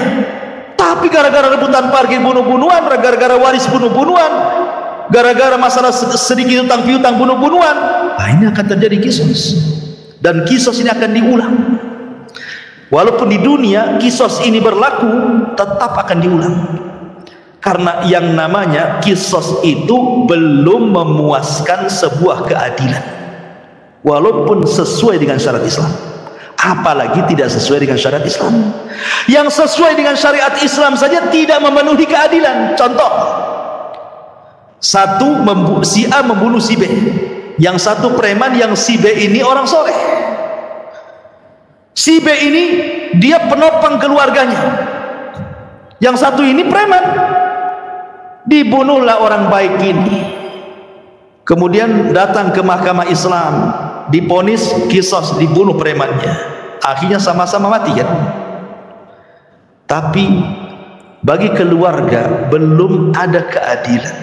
Tapi gara-gara rebutan parkir bunuh-bunuhan, gara-gara waris bunuh-bunuhan, gara-gara masalah sedikit utang piutang bunuh-bunuhan, ini akan terjadi kisos. Dan kisos ini akan diulang. Walaupun di dunia kisos ini berlaku, tetap akan diulang. Karena yang namanya kisos itu belum memuaskan sebuah keadilan, walaupun sesuai dengan syarat Islam. Apalagi tidak sesuai dengan syariat Islam. Yang sesuai dengan syariat Islam saja tidak memenuhi keadilan. Contoh, si A membunuh si B, yang satu preman, yang si B ini orang soleh. Si B ini dia penopang keluarganya, yang satu ini preman. Dibunuhlah orang baik ini, kemudian datang ke mahkamah Islam, diponis kisos, dibunuh premannya, akhirnya sama-sama mati kan. Tapi bagi keluarga belum ada keadilan.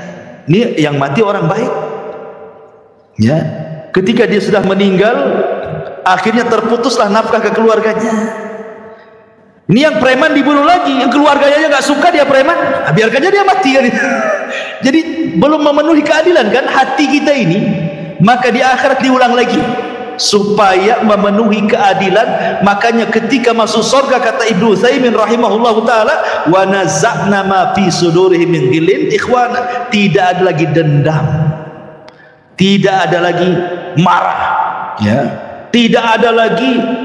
Ini yang mati orang baik, ya. Ketika dia sudah meninggal, akhirnya terputuslah nafkah ke keluarganya. Ini yang preman dibunuh lagi, yang keluarganya nggak suka dia preman, biarkan aja dia mati kan. Jadi belum memenuhi keadilan kan hati kita ini, maka di akhirat diulang lagi supaya memenuhi keadilan. Makanya ketika masuk surga kata Ibnu Utsaimin rahimahullahu taala, wa naza'na ma fi sudurihim min ghillin ikhwana, tidak ada lagi dendam, tidak ada lagi marah, ya, tidak ada lagi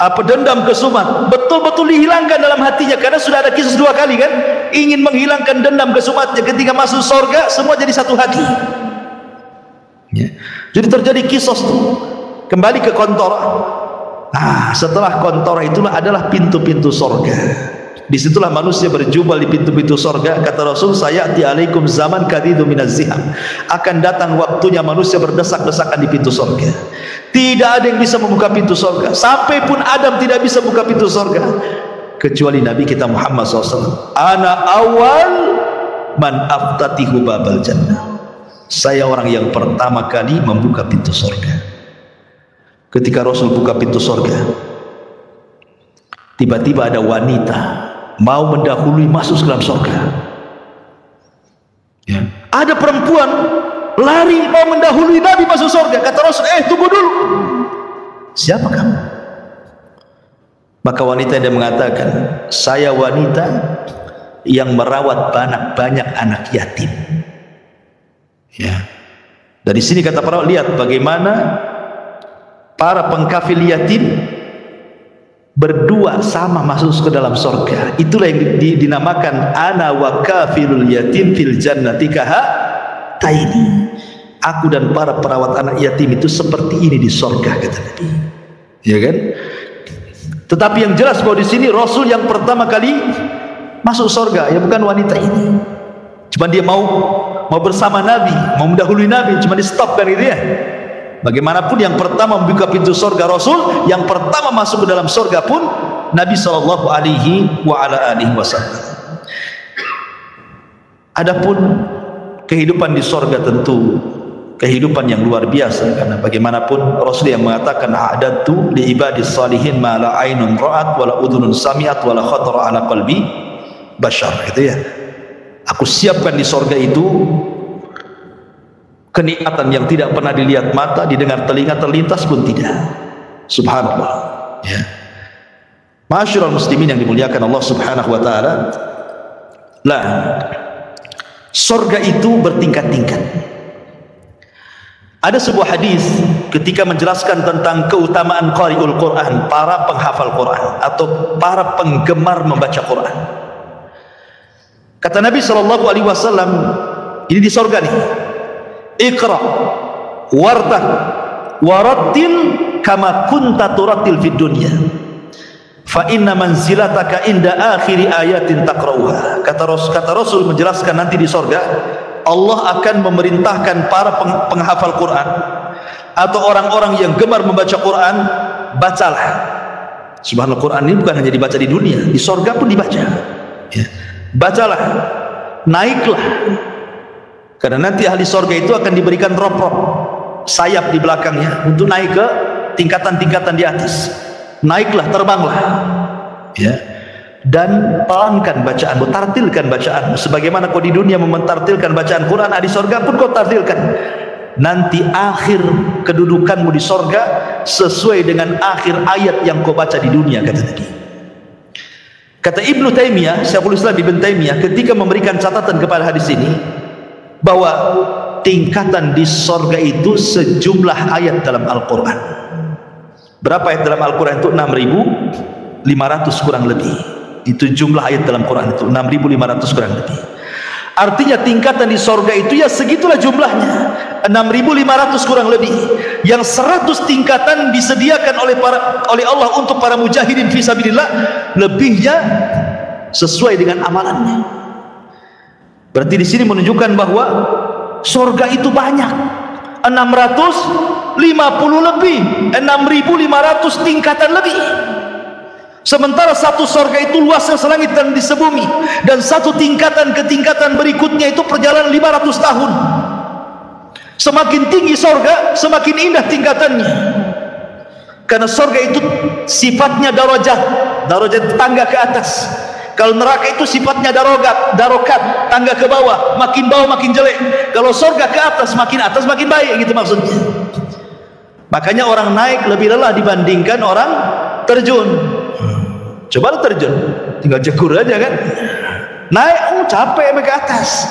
dendam kesumat, betul-betul dihilangkan dalam hatinya. Karena sudah ada kisah 2 kali kan, ingin menghilangkan dendam kesumatnya. Ketika masuk surga semua jadi satu hati, ya. Jadi terjadi kisah itu. Kembali ke kontora. Nah, setelah kontora itulah adalah pintu-pintu surga. Disitulah manusia berjubel di pintu-pintu surga. Kata Rasul, sayati alaikum zaman kadhidu minaz ziham, akan datang waktunya manusia berdesak-desakan di pintu surga. Tidak ada yang bisa membuka pintu surga. Sampai pun Adam tidak bisa buka pintu surga kecuali Nabi kita Muhammad SAW. Ana awal man aftatihu babal jannah. Saya orang yang pertama kali membuka pintu surga. Ketika Rasul buka pintu surga, tiba-tiba ada wanita mau mendahului masuk ke dalam surga, ya. Ada perempuan lari mau mendahului Nabi masuk surga. Kata Rasul, tunggu dulu, siapa kamu? Maka wanita yang mengatakan, saya wanita yang merawat banyak anak yatim, ya. Dari sini kata para, lihat bagaimana para pengkafil yatim berdua sama masuk ke dalam surga. Itulah yang dinamakan ana wa kafilul yatim fil jannati kahataini. Aku dan para perawat anak yatim itu seperti ini di surga, kata Nabi. Ya kan? Tetapi yang jelas bahwa di sini Rasul yang pertama kali masuk surga ya bukan wanita ini. Cuma dia mau bersama Nabi, mau mendahului Nabi, cuma di stop kan gitu ya. Bagaimanapun yang pertama membuka pintu surga Rasul, yang pertama masuk ke dalam surga pun Nabi sallallahu alaihi wasallam. Adapun kehidupan di surga tentu kehidupan yang luar biasa, karena bagaimanapun Rasul yang mengatakan a'dadtu li ibadis salihin ma la ainun ra'at wa la udhunun sami'at wa la khatara ala qalbi bashar, gitu ya. Aku siapkan di surga itu kenikmatan yang tidak pernah dilihat mata, didengar telinga, terlintas pun tidak. Subhanallah, ya. Ma'asyiral muslimin yang dimuliakan Allah Subhanahu wa taala. Lah, surga itu bertingkat-tingkat. Ada sebuah hadis ketika menjelaskan tentang keutamaan qari'ul Quran, para penghafal Quran atau para penggemar membaca Quran. Kata Nabi sallallahu alaihi wasallam, ini di surga nih. Iqra wartaq warattil kama kunta turattil fid dunya fa inna manzilataka inda akhiri ayatin taqra'uha. Kata Rasul menjelaskan nanti di surga Allah akan memerintahkan para penghafal Quran atau orang-orang yang gemar membaca Quran, bacalah. Subhanallah, Quran ini bukan hanya dibaca di dunia, di surga pun dibaca, ya. Bacalah, naiklah. Karena nanti ahli surga itu akan diberikan rop-rop sayap di belakangnya untuk naik ke tingkatan-tingkatan di atas. Naiklah, terbanglah, ya. Dan pelankan bacaanmu, tartilkan bacaanmu. Sebagaimana kau di dunia mentartilkan bacaan Quran, di surga pun kau tartilkan. Nanti akhir kedudukanmu di surga sesuai dengan akhir ayat yang kau baca di dunia, kata Nabi. Kata Ibnu Taimiyah, Syekhul Islam Ibnu Taimiyah ketika memberikan catatan kepada hadis ini, bahwa tingkatan di surga itu sejumlah ayat dalam Al-Quran. Berapa ayat dalam Al-Quran itu? 6.500 kurang lebih. Itu jumlah ayat dalam Quran itu 6.500 kurang lebih. Artinya tingkatan di surga itu ya segitulah jumlahnya, 6.500 kurang lebih. Yang 100 tingkatan disediakan oleh Allah untuk para mujahidin fisabilillah, lebihnya sesuai dengan amalannya. Berarti di sini menunjukkan bahwa surga itu banyak, 650 lebih, 6.500 tingkatan lebih. Sementara satu surga itu luasnya selangit dan di sebumi, dan satu tingkatan ke tingkatan berikutnya itu perjalanan 500 tahun. Semakin tinggi surga, semakin indah tingkatannya. Karena surga itu sifatnya darajat, darajat tangga ke atas. Kalau neraka itu sifatnya darokat, tangga ke bawah makin jelek. Kalau surga ke atas makin baik, gitu maksudnya. Makanya orang naik lebih lelah dibandingkan orang terjun. Coba lu terjun, tinggal jegur aja kan. Naik, capek ke atas.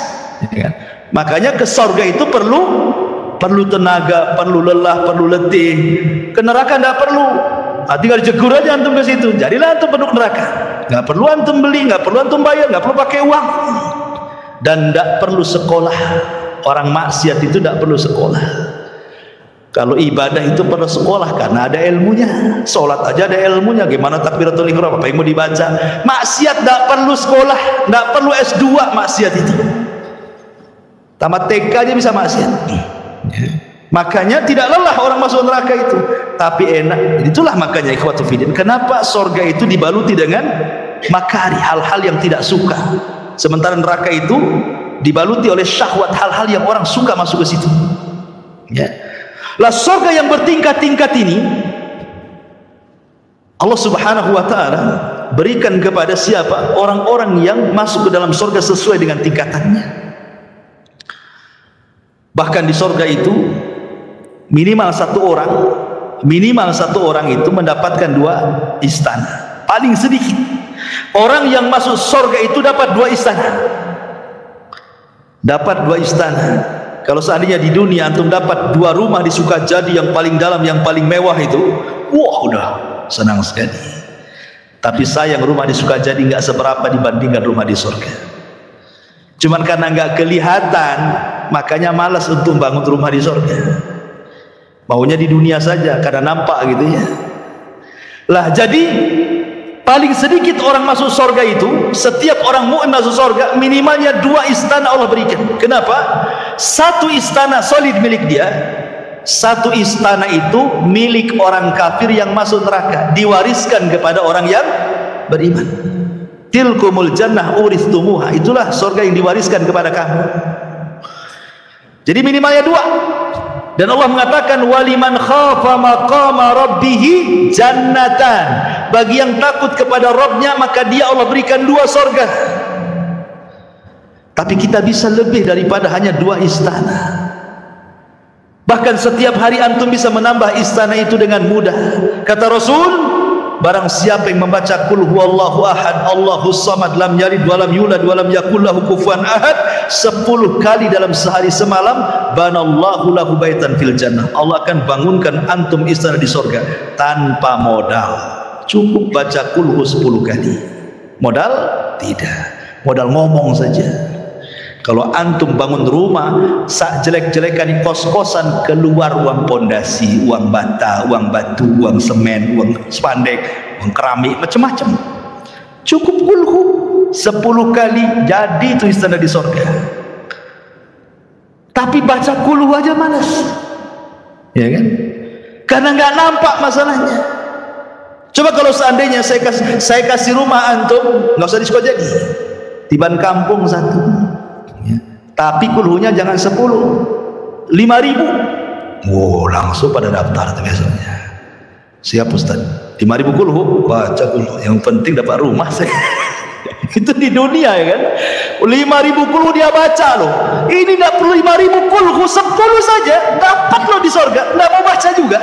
Makanya ke surga itu perlu tenaga, perlu lelah, perlu letih. Ke neraka enggak perlu. Tinggal jegur aja antum ke situ. Jadilah antum penduduk neraka. Enggak perlu antum beli, enggak perlu antum bayar, enggak perlu pakai uang. Dan enggak perlu sekolah. Orang maksiat itu enggak perlu sekolah. Kalau ibadah itu perlu sekolah karena ada ilmunya. Salat aja ada ilmunya. Gimana takbiratul ihram, apa yang mau dibaca? Maksiat enggak perlu sekolah, enggak perlu S2 maksiat itu. Tamat TK aja bisa maksiat. Makanya tidak lelah orang masuk neraka itu, tapi enak. Itulah makanya ikhwatul fiddin, kenapa surga itu dibaluti dengan makari, hal-hal yang tidak suka, sementara neraka itu dibaluti oleh syahwat, hal-hal yang orang suka masuk ke situ. Ya. Lah surga yang bertingkat-tingkat ini Allah Subhanahu wa taala berikan kepada siapa? Orang-orang yang masuk ke dalam surga sesuai dengan tingkatannya. Bahkan di surga itu minimal satu orang itu mendapatkan 2 istana. Paling sedikit orang yang masuk surga itu dapat 2 istana. Dapat 2 istana. Kalau seandainya di dunia antum dapat 2 rumah di Sukajadi yang paling dalam, yang paling mewah itu, wah udah senang sekali. Tapi sayang rumah di Sukajadi nggak seberapa dibandingkan rumah di surga. Cuman karena nggak kelihatan, makanya malas untuk bangun rumah di surga. Maunya di dunia saja karena nampak gitu ya. Lah jadi paling sedikit orang masuk surga itu, setiap orang mukmin masuk surga minimalnya 2 istana Allah berikan. Kenapa? 1 istana solid milik dia, 1 istana itu milik orang kafir yang masuk neraka, diwariskan kepada orang yang beriman. Tilkumul jannah uristumuha, itulah surga yang diwariskan kepada kamu. Jadi minimalnya 2. Dan Allah mengatakan waliman khafa maqama rabbihi jannatan, bagi yang takut kepada Rabbnya maka dia Allah berikan 2 surga. Tapi kita bisa lebih daripada hanya 2 istana. Bahkan setiap hari antum bisa menambah istana itu dengan mudah. Kata Rasul, barang siapa yang membaca qul huwallahu ahad Allahus samad lam yalid walam yulad walam yakul lahu kufuwan ahad 10 kali dalam sehari semalam, banallahu lahu baitan fil jannah, Allah akan bangunkan antum istana di surga tanpa modal. Cukup baca qul hu 10 kali. Modal? Tidak. Modal ngomong saja. Kalau antum bangun rumah sak jelek-jelekan di kos-kosan, keluar uang pondasi, uang bata, uang batu, uang semen, uang spandek, uang keramik, macam-macam. Cukup kulhu 10 kali jadi itu istana di surga. Tapi baca kulhu aja malas, ya kan? Karena nggak nampak masalahnya. Coba kalau seandainya saya kasih rumah antum, nggak usah di Sukajadi, tiban kampung 1. Ya. Tapi kulhunya jangan 10, 5.000. Wow, langsung pada daftar besoknya. Siap Ustaz, 5.000 kulhu, baca kulhu. Yang penting dapat rumah saya. Itu di dunia ya kan. 5.000 kulhu dia baca loh. Ini tidak perlu 5.000 kulhu, 10 saja dapat loh di surga. Tidak mau baca juga.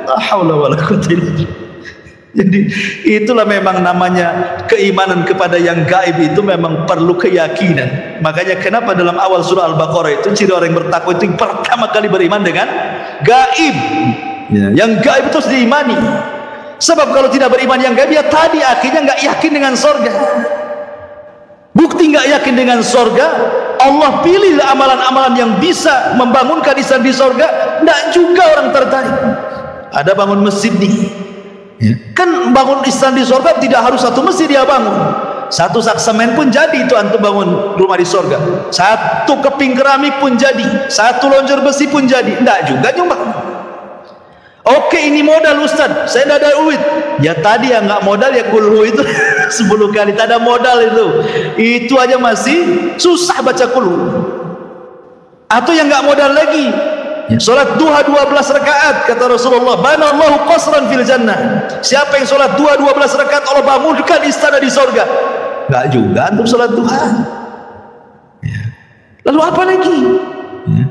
La haula wala quwwata illa billah. Jadi itulah memang namanya keimanan kepada yang gaib, itu memang perlu keyakinan. Makanya kenapa dalam awal surah Al-Baqarah itu ciri orang yang bertakwa itu pertama kali beriman dengan gaib. Ya, yang gaib itu harus diimani. Sebab kalau tidak beriman yang gaib, ya tadi akhirnya nggak yakin dengan surga. Bukti nggak yakin dengan surga, Allah pilih amalan-amalan yang bisa membangunkan istana di surga, nggak juga orang tertarik. Ada bangun masjid nih. Ya. Kan bangun istana di surga tidak harus 1 masjid dia bangun. 1 sak semen pun jadi itu antum bangun rumah di surga. 1 keping keramik pun jadi. 1 lonjor besi pun jadi. Tidak juga nyumbang. Oke, ini modal Ustaz, saya tidak ada duit. Ya tadi yang nggak modal ya kulhu itu 10 kali. Tak ada modal itu aja masih susah baca kulhu. Atau yang nggak modal lagi, Ya, salat duha 12 rakaat kata Rasulullah, banallahu qasran fil jannah. Siapa yang salat duha 12 rakaat Allah bangunkan istana di surga. Enggak juga antum salat duha. Ya. Lalu apa lagi? Ya.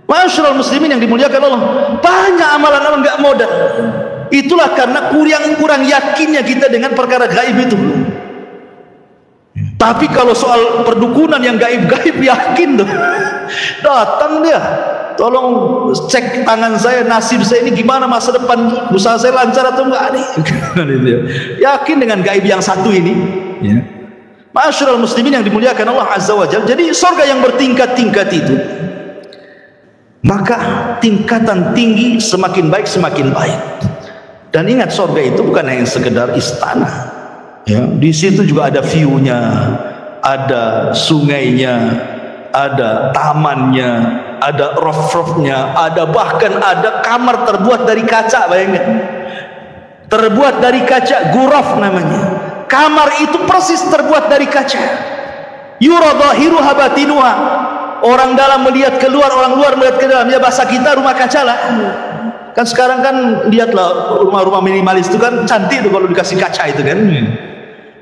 Masyaallah muslimin yang dimuliakan Allah, banyak amalan-amalan enggak modal. Itulah karena kurang yakinnya kita dengan perkara gaib itu. Tapi kalau soal perdukunan yang gaib-gaib yakin tuh. Datang dia, tolong cek tangan saya, nasib saya ini gimana, masa depan usaha saya lancar atau enggak nih. Yakin dengan gaib yang satu ini. Ya. Masyaallah muslimin yang dimuliakan Allah Azza wa Jalla. Jadi surga yang bertingkat-tingkat itu, maka tingkatan tinggi semakin baik semakin baik. Dan ingat, surga itu bukan hanya sekedar istana. Ya, di situ juga ada view-nya, ada sungainya, ada tamannya, ada roof-roofnya, ada bahkan ada kamar terbuat dari kaca, bayangkan. Terbuat dari kaca, ghuraf namanya. Kamar itu persis terbuat dari kaca. Yura dhahiruha batinuha. Orang dalam melihat keluar, orang luar melihat ke dalam. Ya bahasa kita rumah kaca lah. Kan sekarang kan lihatlah rumah-rumah minimalis itu kan cantik tuh kalau dikasih kaca itu kan.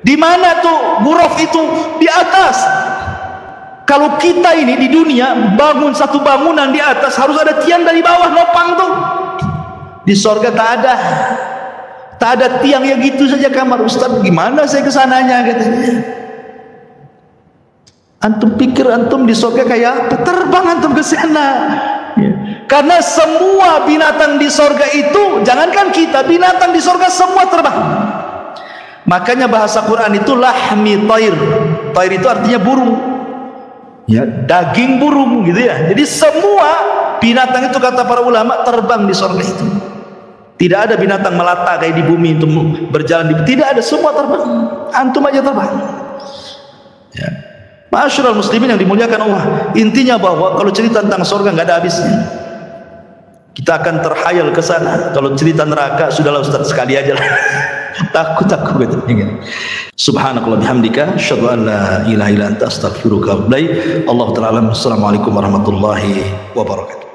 Di mana tuh ghuraf itu? Di atas. Kalau kita ini di dunia bangun satu bangunan di atas, harus ada tiang dari bawah nopang tuh. Di sorga tak ada. Tak ada tiang, ya gitu saja kamar. Ustaz, gimana saya kesananya katanya. Antum pikir antum di sorga kayak apa? Terbang antum ke sana. Ya. Karena semua binatang di sorga itu, jangankan kita, binatang di sorga semua terbang. Makanya bahasa Quran itu lahmi tair. Tair itu artinya burung. Ya, daging burung gitu ya. Jadi semua binatang itu kata para ulama terbang di sorga itu. Tidak ada binatang melata kayak di bumi itu berjalan di, tidak ada, semua terbang. Antum aja terbang. Ya. Masyaallah muslimin yang dimuliakan Allah. Intinya bahwa kalau cerita tentang surga nggak ada habisnya. Kita akan terhayal ke sana. Kalau cerita neraka sudahlah Ustaz, sekali aja lah. takut gitu. Subhanakallah bihamdika asyhadu an la ilaha illa anta astaghfiruka wa atubu ilaik. Allahu ta'ala. Assalamualaikum warahmatullahi wabarakatuh.